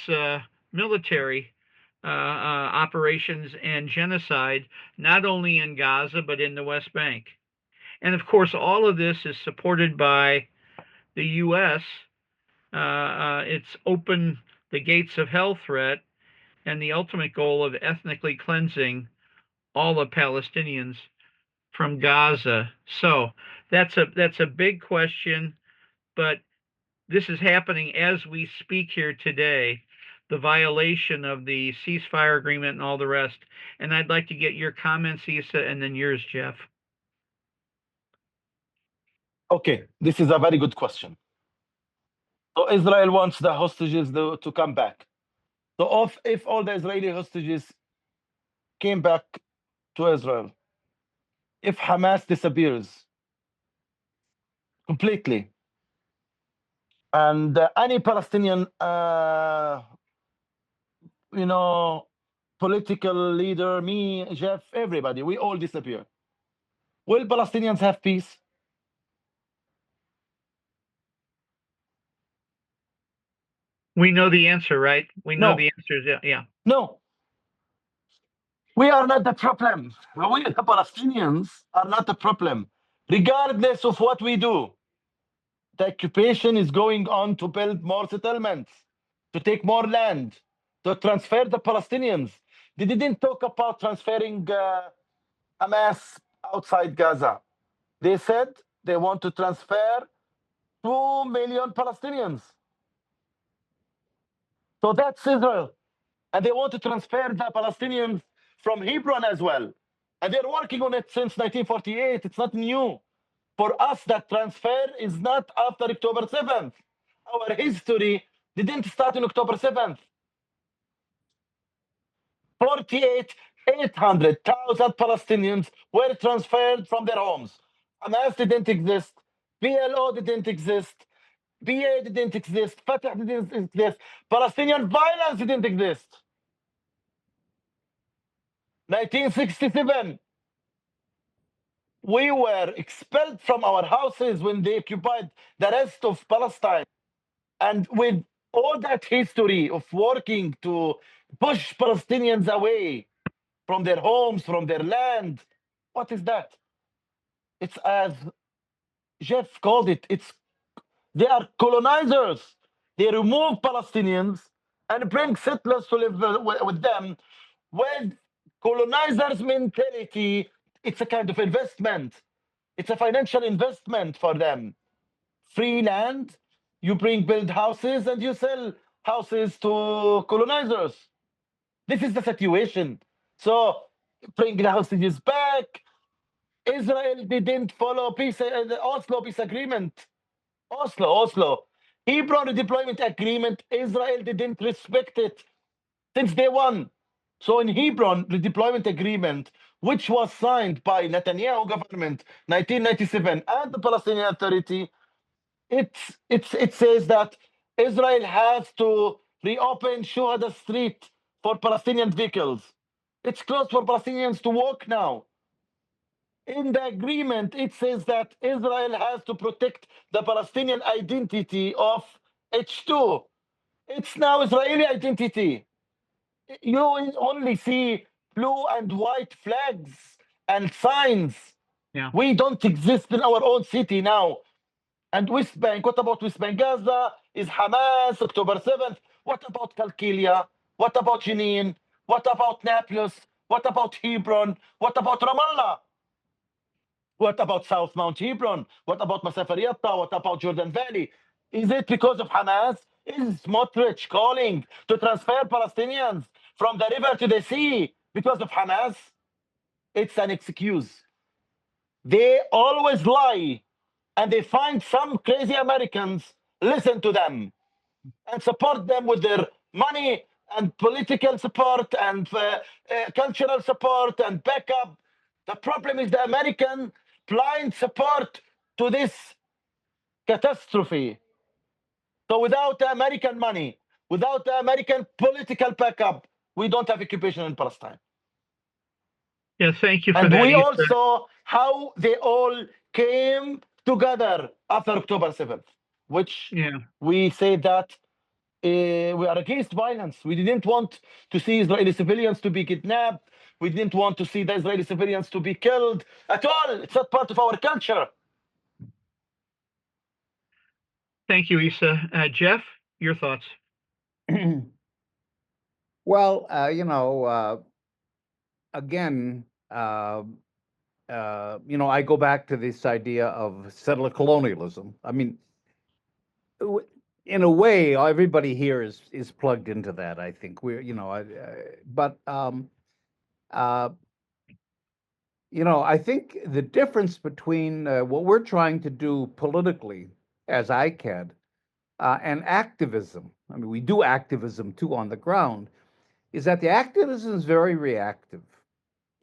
military operations and genocide, not only in Gaza, but in the West Bank. And of course, all of this is supported by the U.S. It's open the gates of hell threat and the ultimate goal of ethnically cleansing all the Palestinians from Gaza. So that's a big question, but this is happening as we speak here today, the violation of the ceasefire agreement and all the rest. And I'd like to get your comments, Issa, and then yours, Jeff. Okay, this is a very good question. So Israel wants the hostages to come back. So if all the Israeli hostages came back to Israel, if Hamas disappears completely, and any Palestinian, political leader, me, Jeff, everybody, we all disappear, will Palestinians have peace? We know the answer, right? We know the answer is yeah. No. We are not the problem. We, the Palestinians, are not the problem. Regardless of what we do, the occupation is going on to build more settlements, to take more land, to transfer the Palestinians. They didn't talk about transferring Hamas outside Gaza. They said they want to transfer 2 million Palestinians. So that's Israel. And they want to transfer the Palestinians from Hebron as well. And they're working on it since 1948. It's not new. For us, that transfer is not after October 7th. Our history didn't start on October 7th. 800,000 Palestinians were transferred from their homes. Hamas didn't exist. PLO didn't exist. PA didn't exist. Fatah didn't exist. Palestinian violence didn't exist. 1967, we were expelled from our houses when they occupied the rest of Palestine. And with all that history of working to push Palestinians away from their homes, from their land, what is that? It's as Jeff called it, they are colonizers. They remove Palestinians and bring settlers to live with them. With colonizers' mentality, it's a kind of investment. It's a financial investment for them. Free land, You build houses and you sell houses to colonizers. This is the situation. So bring the hostages back. Israel didn't follow the Oslo peace agreement. Oslo. Hebron redeployment agreement, Israel didn't respect it since day one. So in Hebron redeployment agreement, which was signed by Netanyahu government 1997 and the Palestinian Authority, it says that Israel has to reopen Shuhada Street for Palestinian vehicles. It's closed for Palestinians to walk now. In the agreement, it says that Israel has to protect the Palestinian identity of H2. It's now Israeli identity. You only see blue and white flags and signs. Yeah. We don't exist in our own city now. And West Bank, what about West Bank? Gaza is Hamas, October 7th. What about Kalkilia? What about Jenin? What about Nablus? What about Hebron? What about Ramallah? What about South Mount Hebron? What about Masafer Yatta? What about Jordan Valley? Is it because of Hamas? Is Smotrich calling to transfer Palestinians from the river to the sea because of Hamas? It's an excuse. They always lie, and they find some crazy Americans, listen to them and support them with their money and political support and cultural support and backup. The problem is the American blind support to this catastrophe. So without the American money, without the American political backup, we don't have occupation in Palestine. Yeah, thank you for And that, we Issa. all saw how they all came together after October 7th, which we say that we are against violence. We didn't want to see Israeli civilians to be kidnapped. We didn't want to see the Israeli civilians to be killed at all. It's not part of our culture. Thank you, Issa. Jeff, your thoughts? Well, again, I go back to this idea of settler colonialism. I mean, in a way, everybody here is plugged into that. I think I think the difference between what we're trying to do politically as ICAD and activism. I mean, we do activism too on the ground. Is that the activism is very reactive,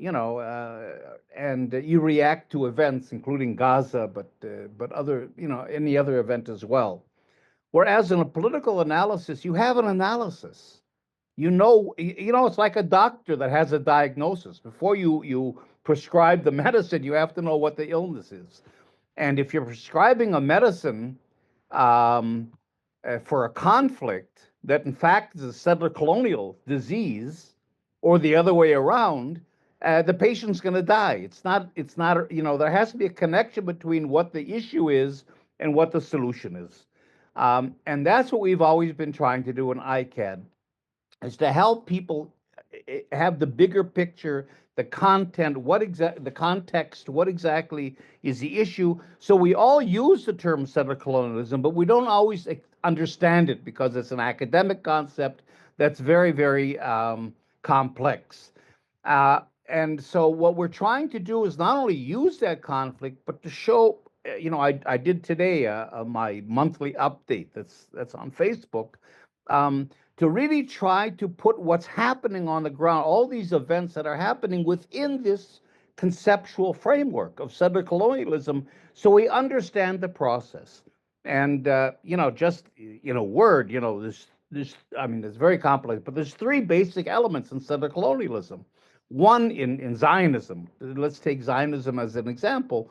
and you react to events, including Gaza, but other, any other event as well. Whereas in a political analysis, you have an analysis. It's like a doctor that has a diagnosis. Before you prescribe the medicine, you have to know what the illness is. And if you're prescribing a medicine for a conflict that in fact is a settler colonial disease, or the other way around, the patient's going to die. It's not, there has to be a connection between what the issue is and what the solution is. And that's what we've always been trying to do in ICAD, is to help people have the bigger picture, the content, the context, what exactly is the issue. So we all use the term settler colonialism, but we don't always understand it because it's an academic concept that's very, very complex. And so what we're trying to do is not only use that conflict, but to show, I did today my monthly update that's on Facebook, to really try to put what's happening on the ground, all these events that are happening within this conceptual framework of settler colonialism, so we understand the process. And just word, I mean, it's very complex, but there's three basic elements in settler colonialism. One in Zionism. Let's take Zionism as an example.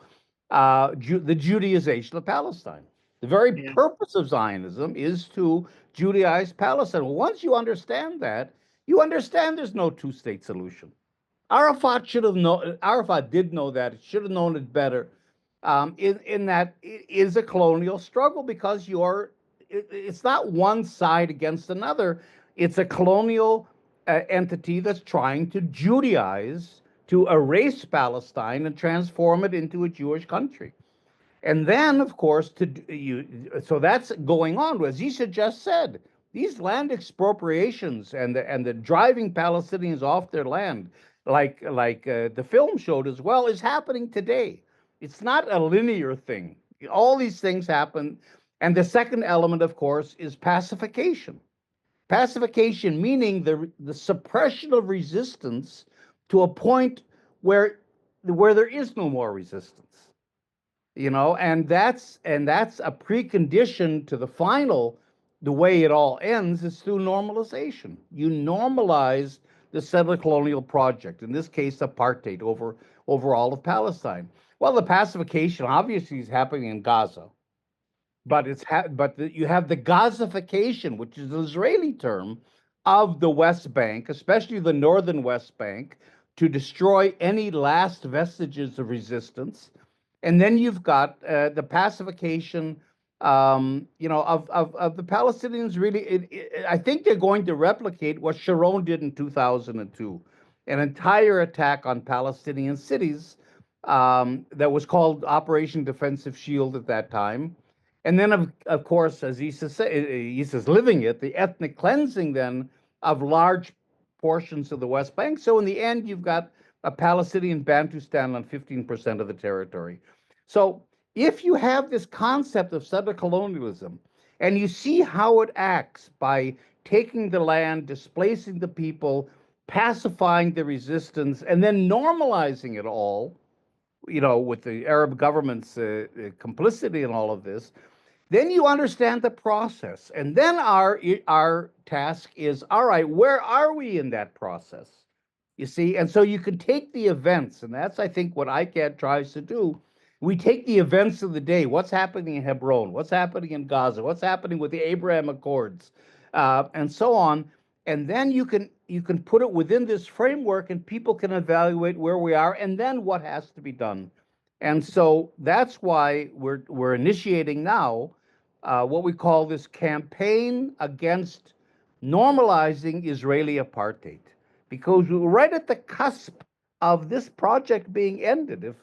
The Judaization of Palestine. The very purpose of Zionism is to Judaize Palestine. Well, once you understand that, you understand there's no two-state solution. Arafat should have known. Arafat did know that. It should have known it better. In that it is a colonial struggle because it's not one side against another. It's a colonial entity that's trying to Judaize, to erase Palestine and transform it into a Jewish country. And then, of course, so that's going on. As Issa just said, these land expropriations and the driving Palestinians off their land, like the film showed as well, is happening today. It's not a linear thing. All these things happen, and the second element, of course, is pacification. Pacification meaning the suppression of resistance to a point where there is no more resistance, and that's a precondition to the final. The way it all ends is through normalization. You normalize the settler colonial project, in this case apartheid, over all of Palestine. Well, the pacification obviously is happening in Gaza, but you have the Gazification, which is an Israeli term, of the West Bank, especially the northern West Bank, to destroy any last vestiges of resistance. And then you've got the pacification, of the Palestinians. Really, I think they're going to replicate what Sharon did in 2002, an entire attack on Palestinian cities, that was called Operation Defensive Shield at that time. And then, of course, as Issa's living it, the ethnic cleansing then of large portions of the West Bank. So in the end, you've got a Palestinian Bantustan on 15% of the territory. So if you have this concept of settler colonialism, and you see how it acts by taking the land, displacing the people, pacifying the resistance, and then normalizing it all, with the Arab government's complicity in all of this, then you understand the process. And then our task is, all right, where are we in that process? You see, and so you can take the events, and that's, I think, what ICAD tries to do. We take the events of the day, what's happening in Hebron, what's happening in Gaza, what's happening with the Abraham Accords, and so on, and then you can put it within this framework, and people can evaluate where we are, and then what has to be done. And so that's why we're initiating now what we call this campaign against normalizing Israeli apartheid, because we're right at the cusp of this project being ended.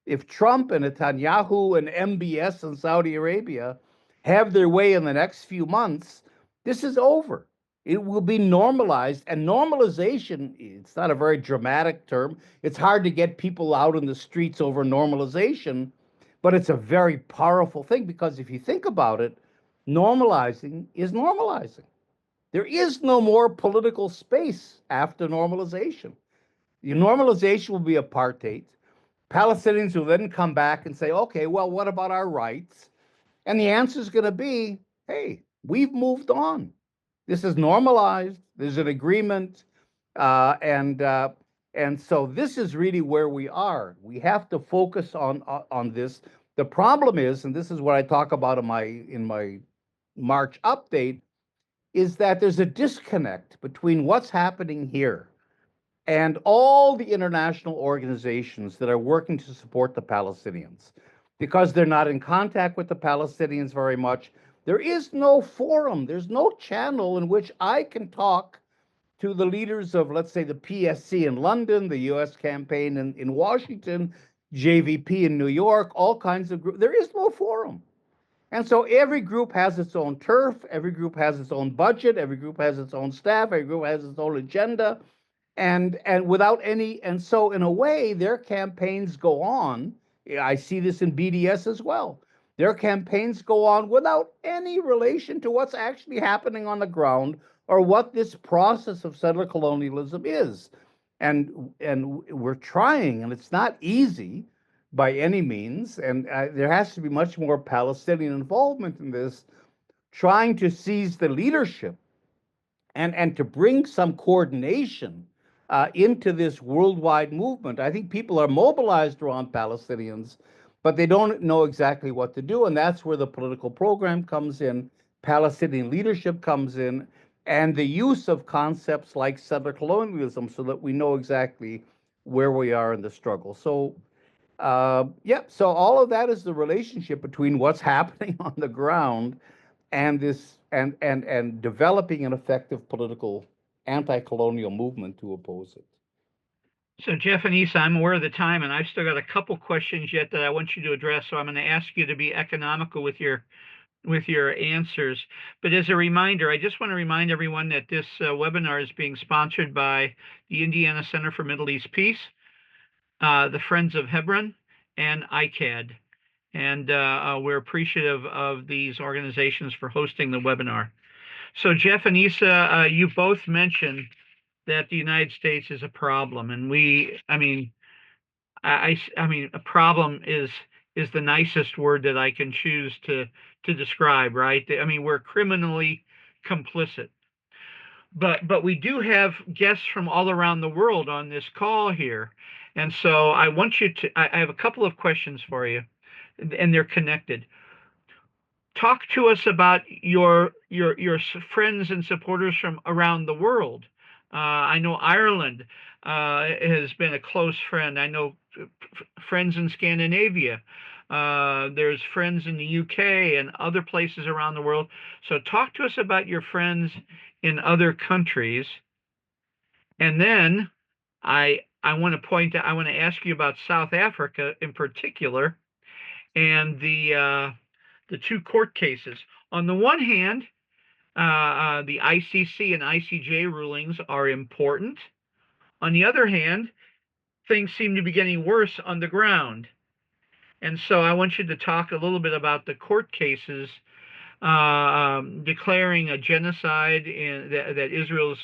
If Trump and Netanyahu and MBS in Saudi Arabia have their way in the next few months, this is over. It will be normalized. And normalization, it's not a very dramatic term. It's hard to get people out in the streets over normalization, but it's a very powerful thing, because if you think about it, normalizing is normalizing. There is no more political space after normalization. The normalization will be apartheid. Palestinians will then come back and say, okay, well, what about our rights? And the answer is going to be, hey, we've moved on. This is normalized. There's an agreement, and so this is really where we are. We have to focus on this. The problem is, and this is what I talk about in my March update, is that there's a disconnect between what's happening here and all the international organizations that are working to support the Palestinians, because they're not in contact with the Palestinians very much. There is no forum, there's no channel in which I can talk to the leaders of, let's say, the PSC in London, the US campaign in Washington, JVP in New York, all kinds of groups. There is no forum. And so every group has its own turf, every group has its own budget, every group has its own staff, every group has its own agenda, and without any, and so in a way, their campaigns go on. I see this in BDS as well. Their campaigns go on without any relation to what's actually happening on the ground, or what this process of settler colonialism is. And we're trying, and it's not easy by any means, and there has to be much more Palestinian involvement in this, trying to seize the leadership and to bring some coordination into this worldwide movement. I think people are mobilized around Palestinians, but they don't know exactly what to do, and that's where the political program comes in, Palestinian leadership comes in, and the use of concepts like settler colonialism, so that we know exactly where we are in the struggle. So so all of that is the relationship between what's happening on the ground and this and developing an effective political anti-colonial movement to oppose it. So Jeff and Issa, I'm aware of the time, and I've still got a couple questions yet that I want you to address. So I'm going to ask you to be economical with your answers. But as a reminder, I just want to remind everyone that this webinar is being sponsored by the Indiana Center for Middle East Peace, the Friends of Hebron, and ICAD. And we're appreciative of these organizations for hosting the webinar. So Jeff and Issa, you both mentioned that the United States is a problem, and I mean, a problem is the nicest word that I can choose to describe, right? I mean, we're criminally complicit. But we do have guests from all around the world on this call here, and so I want you to. I have a couple of questions for you, and they're connected. Talk to us about your friends and supporters from around the world. I know Ireland has been a close friend. I know friends in Scandinavia. There's friends in the UK and other places around the world. So talk to us about your friends in other countries. And then I want to ask you about South Africa in particular and the two court cases. On the one hand, the ICC and ICJ rulings are important. On the other hand, things seem to be getting worse on the ground. And so I want you to talk a little bit about the court cases declaring a genocide that Israel's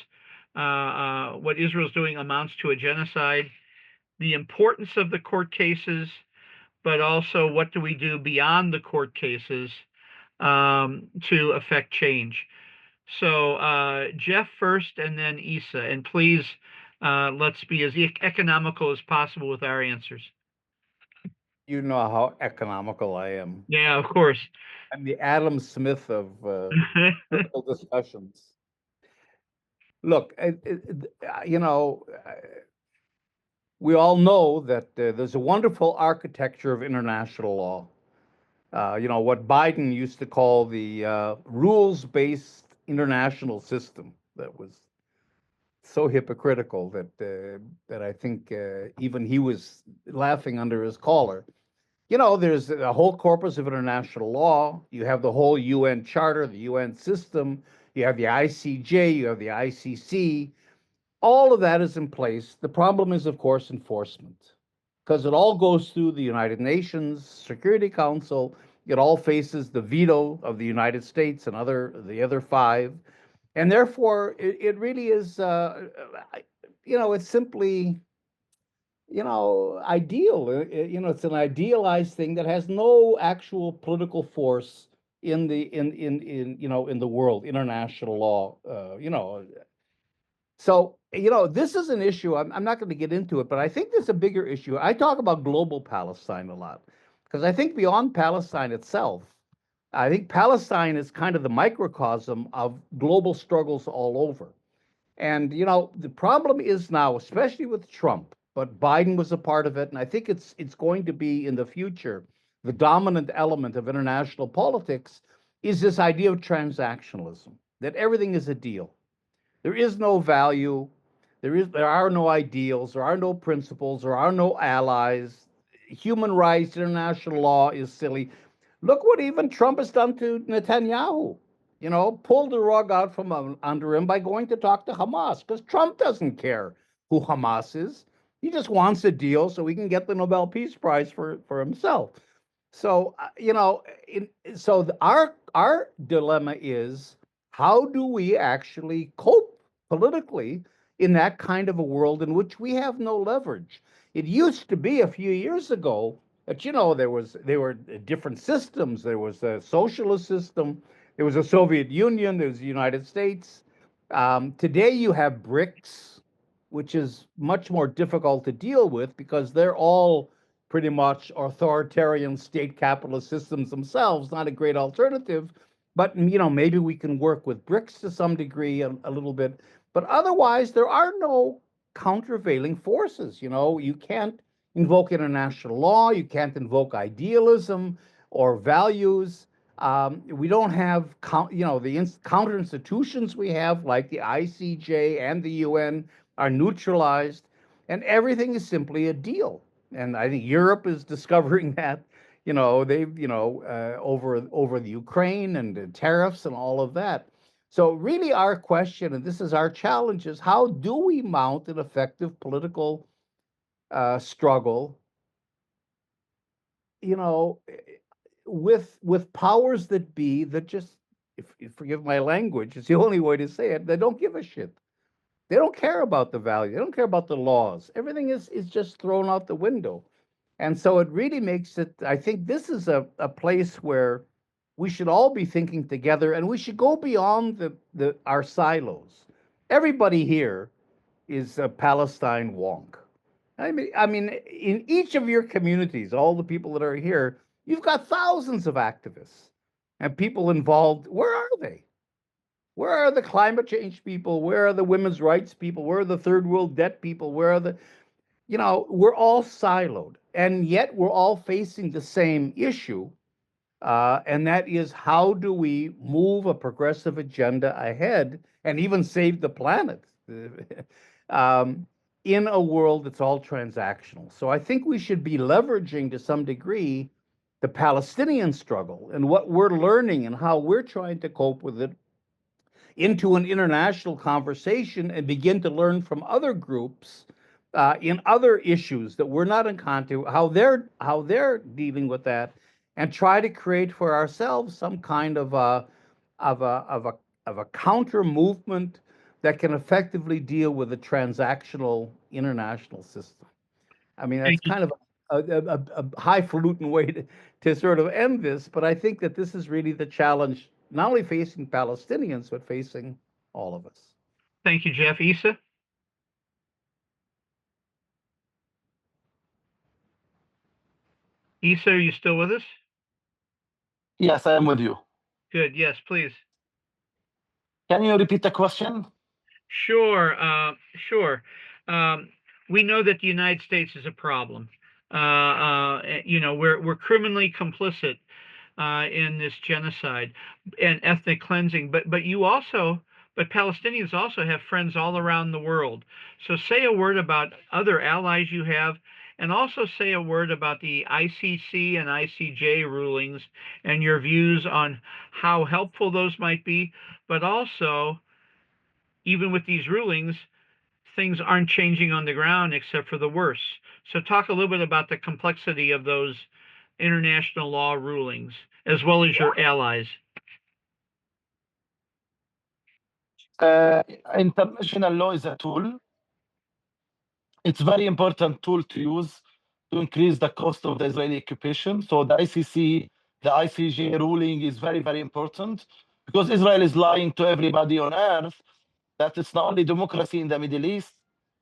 what Israel's doing amounts to a genocide, the importance of the court cases, but also what do we do beyond the court cases to affect change. So Jeff first, and then Issa, and please let's be as economical as possible with our answers. You know how economical I am. Yeah, of course. I'm the Adam Smith of political discussions. Look, we all know that there's a wonderful architecture of international law. What Biden used to call the rules-based international system that was so hypocritical that I think even he was laughing under his collar. There's a whole corpus of international law. You have the whole UN Charter, the UN system. You have the ICJ, you have the ICC. All of that is in place. The problem is, of course, enforcement, because it all goes through the United Nations Security Council. It all faces the veto of the United States and the other five. And therefore, it really is, it's simply ideal. It's an idealized thing that has no actual political force in the world, international law. So this is an issue. I'm not going to get into it, but I think there's a bigger issue. I talk about global Palestine a lot because I think beyond Palestine itself, I think Palestine is kind of the microcosm of global struggles all over. And the problem is now, especially with Trump, but Biden was a part of it, and I think it's going to be in the future the dominant element of international politics is this idea of transactionalism, that everything is a deal. There is no value, there are no ideals, there are no principles, there are no allies. Human rights, international law is silly. Look what even Trump has done to Netanyahu. Pulled the rug out from under him by going to talk to Hamas, because Trump doesn't care who Hamas is. He just wants a deal so he can get the Nobel Peace Prize for himself. So, our dilemma is, how do we actually cope politically in that kind of a world in which we have no leverage? It used to be a few years ago that, there were different systems. There was a socialist system. There was a Soviet Union, there was the United States. Today you have BRICS, which is much more difficult to deal with because they're all pretty much authoritarian state capitalist systems themselves, not a great alternative. But, maybe we can work with BRICS to some degree, a little bit. But otherwise, there are no countervailing forces. You can't invoke international law. You can't invoke idealism or values. We don't have, the counter institutions we have, like the ICJ and the UN, are neutralized. and everything is simply a deal. And I think Europe is discovering that. They've over the Ukraine and the tariffs and all of that. So really, our question, and this is our challenge, is how do we mount an effective political struggle? With powers that be that just, if you forgive my language, it's the only way to say it. They don't give a shit. They don't care about the value. They don't care about the laws. Everything is just thrown out the window. And so it really makes it, I think this is a place where we should all be thinking together, and we should go beyond our silos. Everybody here is a Palestine wonk. I mean, in each of your communities, all the people that are here, you've got thousands of activists and people involved. Where are they? Where are the climate change people? Where are the women's rights people? Where are the third world debt people? Where are we're all siloed, and yet we're all facing the same issue. And that is, how do we move a progressive agenda ahead and even save the planet um, in a world that's all transactional? So I think we should be leveraging to some degree the Palestinian struggle and what we're learning and how we're trying to cope with it into an international conversation, and begin to learn from other groups in other issues that we're not in contact with, how they're dealing with that, and try to create for ourselves some kind of a counter movement that can effectively deal with the transactional international system. I mean, that's kind of a highfalutin way to sort of end this, but I think that this is really the challenge, not only facing Palestinians, but facing all of us. Thank you, Jeff. Issa? Issa, are you still with us? Yes, I am with you. Good. Yes, please. Can you repeat the question? Sure. Sure. We know that the United States is a problem. We're criminally complicit in this genocide and ethnic cleansing. But Palestinians also have friends all around the world. So say a word about other allies you have, and also say a word about the ICC and ICJ rulings and your views on how helpful those might be. But also, even with these rulings, things aren't changing on the ground except for the worse. So talk a little bit about the complexity of those international law rulings, as well as your allies. International law is a tool. It's a very important tool to use to increase the cost of the Israeli occupation. So the ICC, the ICJ ruling is very, very important, because Israel is lying to everybody on earth that it's not only democracy in the Middle East,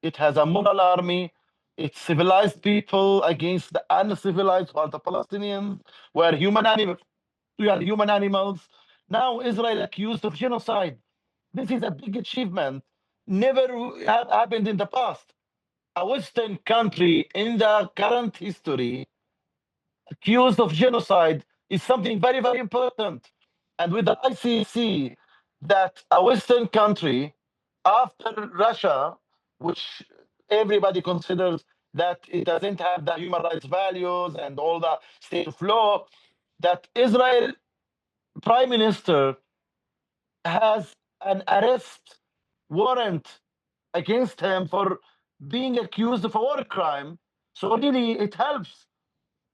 it has a moral army, it's civilized people against the uncivilized, who are the Palestinians. We are human animals. Now Israel accused of genocide. This is a big achievement. Never happened in the past. A Western country in the current history accused of genocide is something very, very important. And with the ICC, that a Western country, after Russia, which everybody considers that it doesn't have the human rights values and all the state of law, that Israel Prime Minister has an arrest warrant against him for being accused of a war crime. So really, it helps.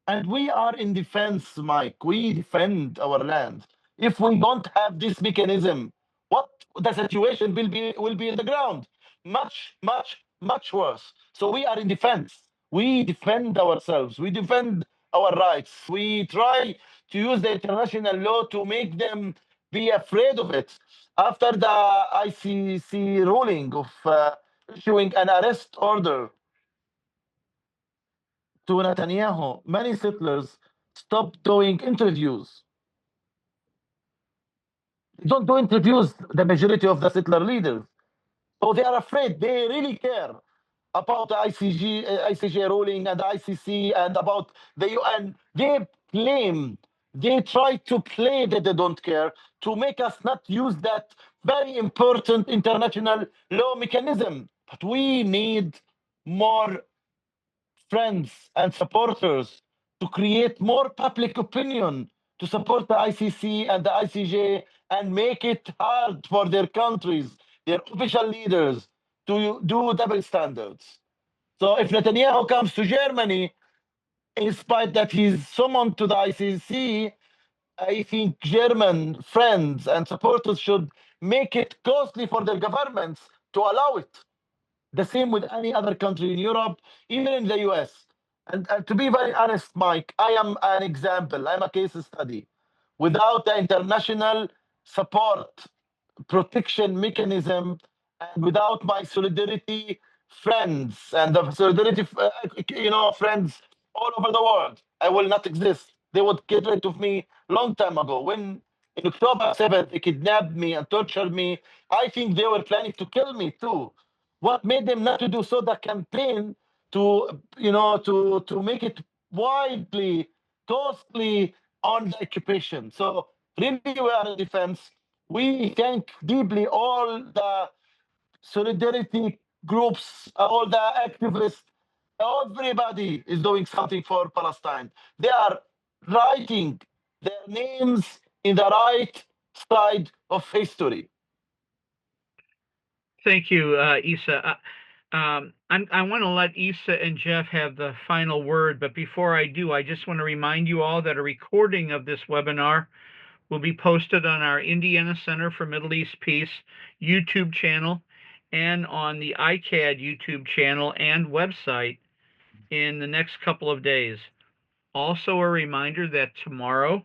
And we are in defense, Mike. We defend our land. If we don't have this mechanism, what the situation will be in the ground? Much, much, much worse. So we are in defense. We defend ourselves. We defend our rights. We try to use the international law to make them be afraid of it. After the ICC ruling of issuing an arrest order to Netanyahu, many settlers stopped doing interviews. They don't do interviews, the majority of the settler leaders. So they are afraid. They really care about the ICJ ruling and the ICC and about the UN. They try to play that they don't care to make us not use that very important international law mechanism. But we need more friends and supporters, to create more public opinion, to support the ICC and the ICJ and make it hard for their countries, their official leaders, to do double standards. So if Netanyahu comes to Germany, in spite that he's summoned to the ICC, I think German friends and supporters should make it costly for their governments to allow it. The same with any other country in Europe, even in the US. And to be very honest, Mike, I am an example. I'm a case study. Without the international support, protection mechanism, and without my solidarity friends and the solidarity, friends all over the world, I will not exist. They would get rid of me long time ago. When in October 7th, they kidnapped me and tortured me, I think they were planning to kill me too. What made them not to do so? The campaign to, to make it widely costly on the occupation. So really, we are in defense. We thank deeply all the solidarity groups, all the activists. Everybody is doing something for Palestine. They are writing their names in the right side of history. Thank you, Issa. I want to let Issa and Jeff have the final word, but before I do, I just want to remind you all that a recording of this webinar will be posted on our Indiana Center for Middle East Peace YouTube channel and on the ICAD YouTube channel and website in the next couple of days. Also, a reminder that tomorrow,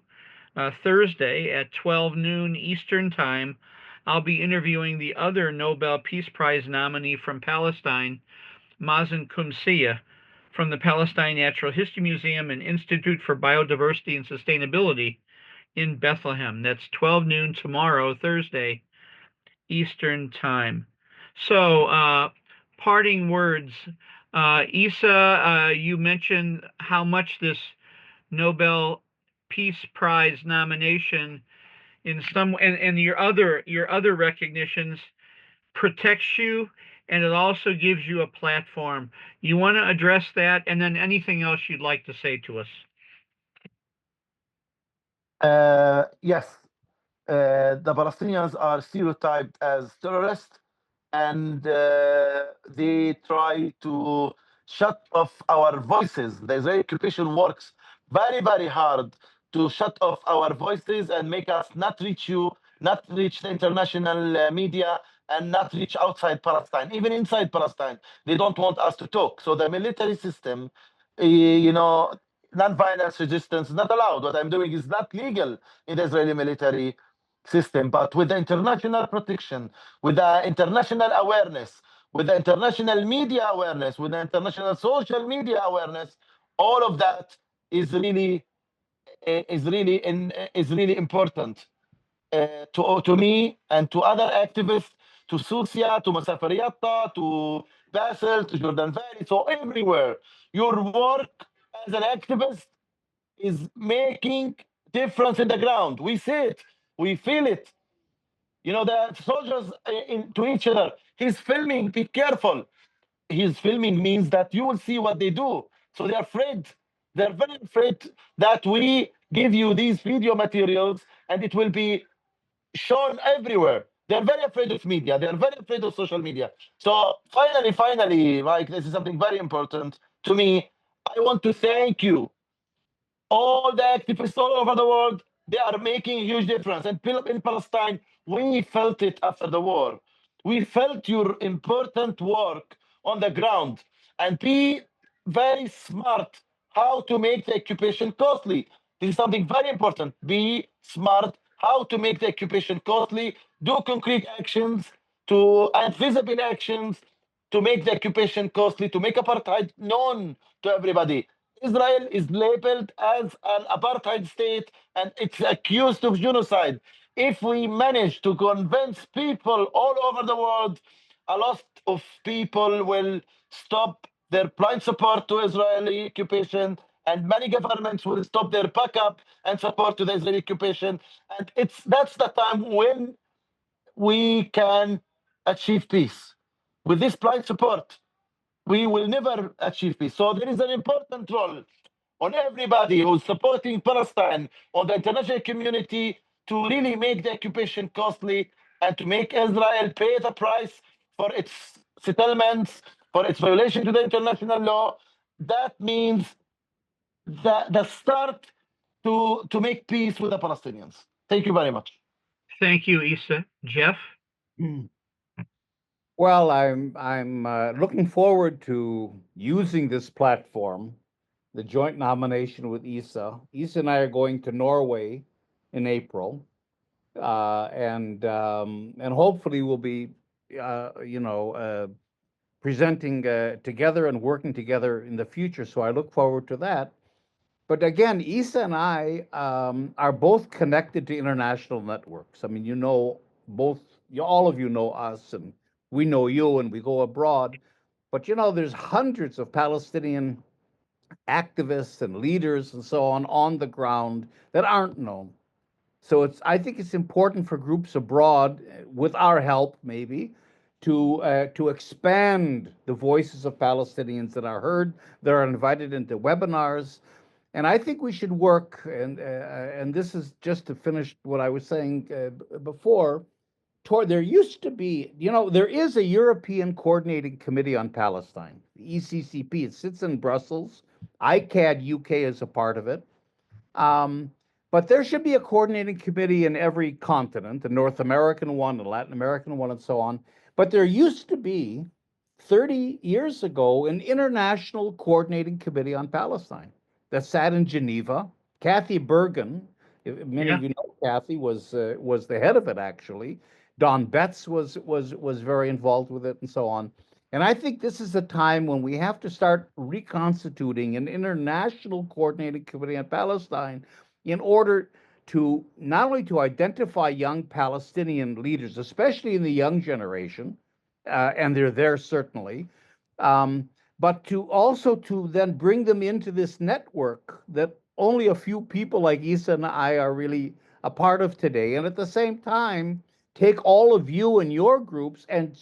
Thursday at 12 noon Eastern Time, I'll be interviewing the other Nobel Peace Prize nominee from Palestine, Mazen Kumsiya, from the Palestine Natural History Museum and Institute for Biodiversity and Sustainability in Bethlehem. That's 12 noon tomorrow, Thursday, Eastern Time. So, parting words. Issa, you mentioned how much this Nobel Peace Prize nomination in some and your other recognitions protects you, and it also gives you a platform. You want to address that, and then anything else you'd like to say to us? Yes, the Palestinians are stereotyped as terrorists, and they try to shut off our voices. The Israeli occupation works very, very hard to shut off our voices and make us not reach you, not reach the international media, and not reach outside Palestine. Even inside Palestine, they don't want us to talk. So the military system, non-violence resistance is not allowed. What I'm doing is not legal in the Israeli military system, but with the international protection, with the international awareness, with the international media awareness, with the international social media awareness, all of that is really important to me and to other activists, to Susia, to Masafariata, to Basel, to Jordan Valley, so everywhere. Your work as an activist is making difference in the ground. We see it, we feel it. The soldiers to each other. He's filming. Be careful. He's filming means that you will see what they do. So they're afraid. They're very afraid that we give you these video materials and it will be shown everywhere. They're very afraid of media. They're very afraid of social media. So finally, Mike, this is something very important to me. I want to thank you, all the activists all over the world. They are making a huge difference. And in Palestine, we felt it after the war. We felt your important work on the ground. And be very smart how to make the occupation costly. This is something very important. Be smart how to make the occupation costly. Do concrete actions and visible actions to make the occupation costly, to make apartheid known to everybody. Israel is labeled as an apartheid state and it's accused of genocide. If we manage to convince people all over the world, a lot of people will stop their blind support to Israeli occupation, and many governments will stop their backup and support to the Israeli occupation. And that's the time when we can achieve peace. With this blind support, we will never achieve peace. So there is an important role on everybody who's supporting Palestine, on the international community, to really make the occupation costly and to make Israel pay the price for its settlements, for its violation to the international law. That means the start to make peace with the Palestinians. Thank you very much. Thank you, Issa. Jeff? Well, I'm looking forward to using this platform, the joint nomination with Issa. Issa and I are going to Norway in April, and hopefully we'll be, presenting together and working together in the future. So I look forward to that. But again, Issa and I are both connected to international networks. I mean, both, all of you know us, and we know you, and we go abroad. But there's hundreds of Palestinian activists and leaders and so on the ground that aren't known. So I think it's important for groups abroad, with our help maybe, to expand the voices of Palestinians that are heard, that are invited into webinars. And I think we should work, and this is just to finish what I was saying before. There used to be, there is a European Coordinating Committee on Palestine, the ECCP. It sits in Brussels. ICAD UK is a part of it. But there should be a coordinating committee in every continent, the North American one, the Latin American one, and so on. But there used to be, 30 years ago, an international coordinating committee on Palestine that sat in Geneva. Kathy Bergen, many of you know Kathy, was the head of it, actually. Don Betts was very involved with it, and so on. And I think this is a time when we have to start reconstituting an international coordinating committee on Palestine in order to not only to identify young Palestinian leaders, especially in the young generation, and they're there certainly, but to also to then bring them into this network that only a few people like Issa and I are really a part of today, and at the same time take all of you and your groups and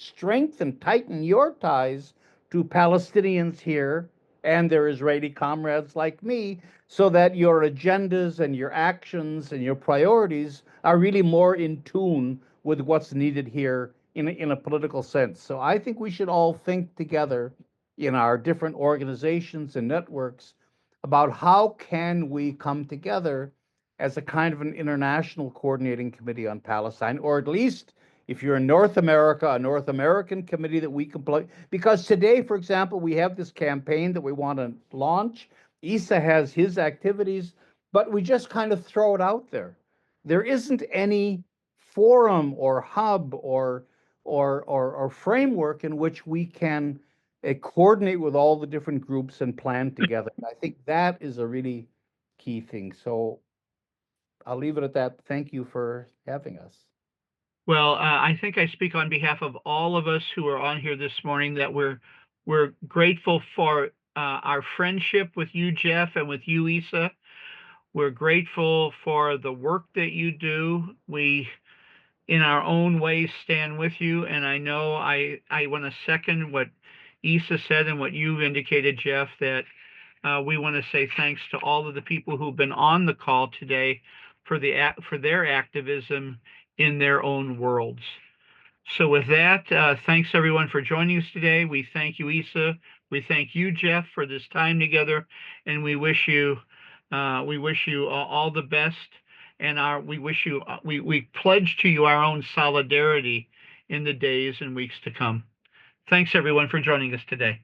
tighten your ties to Palestinians here and their Israeli comrades like me, so that your agendas and your actions and your priorities are really more in tune with what's needed here in a political sense. So I think we should all think together in our different organizations and networks about how can we come together as a kind of an international coordinating committee on Palestine, or at least, if you're in North America, a North American committee that we can play. Because today, for example, we have this campaign that we want to launch. Issa has his activities, but we just kind of throw it out there. There isn't any forum or hub or framework in which we can coordinate with all the different groups and plan together. I think that is a really key thing. So I'll leave it at that. Thank you for having us. Well, I think I speak on behalf of all of us who are on here this morning that we're grateful for our friendship with you, Jeff, and with you, Issa. We're grateful for the work that you do. We, in our own ways, stand with you. And I know I want to second what Issa said and what you indicated, Jeff, that we want to say thanks to all of the people who've been on the call today for their activism in their own worlds. So with that, thanks everyone for joining us today. We thank you, Issa. We thank you, Jeff, for this time together, and we wish you all the best. And we pledge to you our own solidarity in the days and weeks to come. Thanks everyone for joining us today.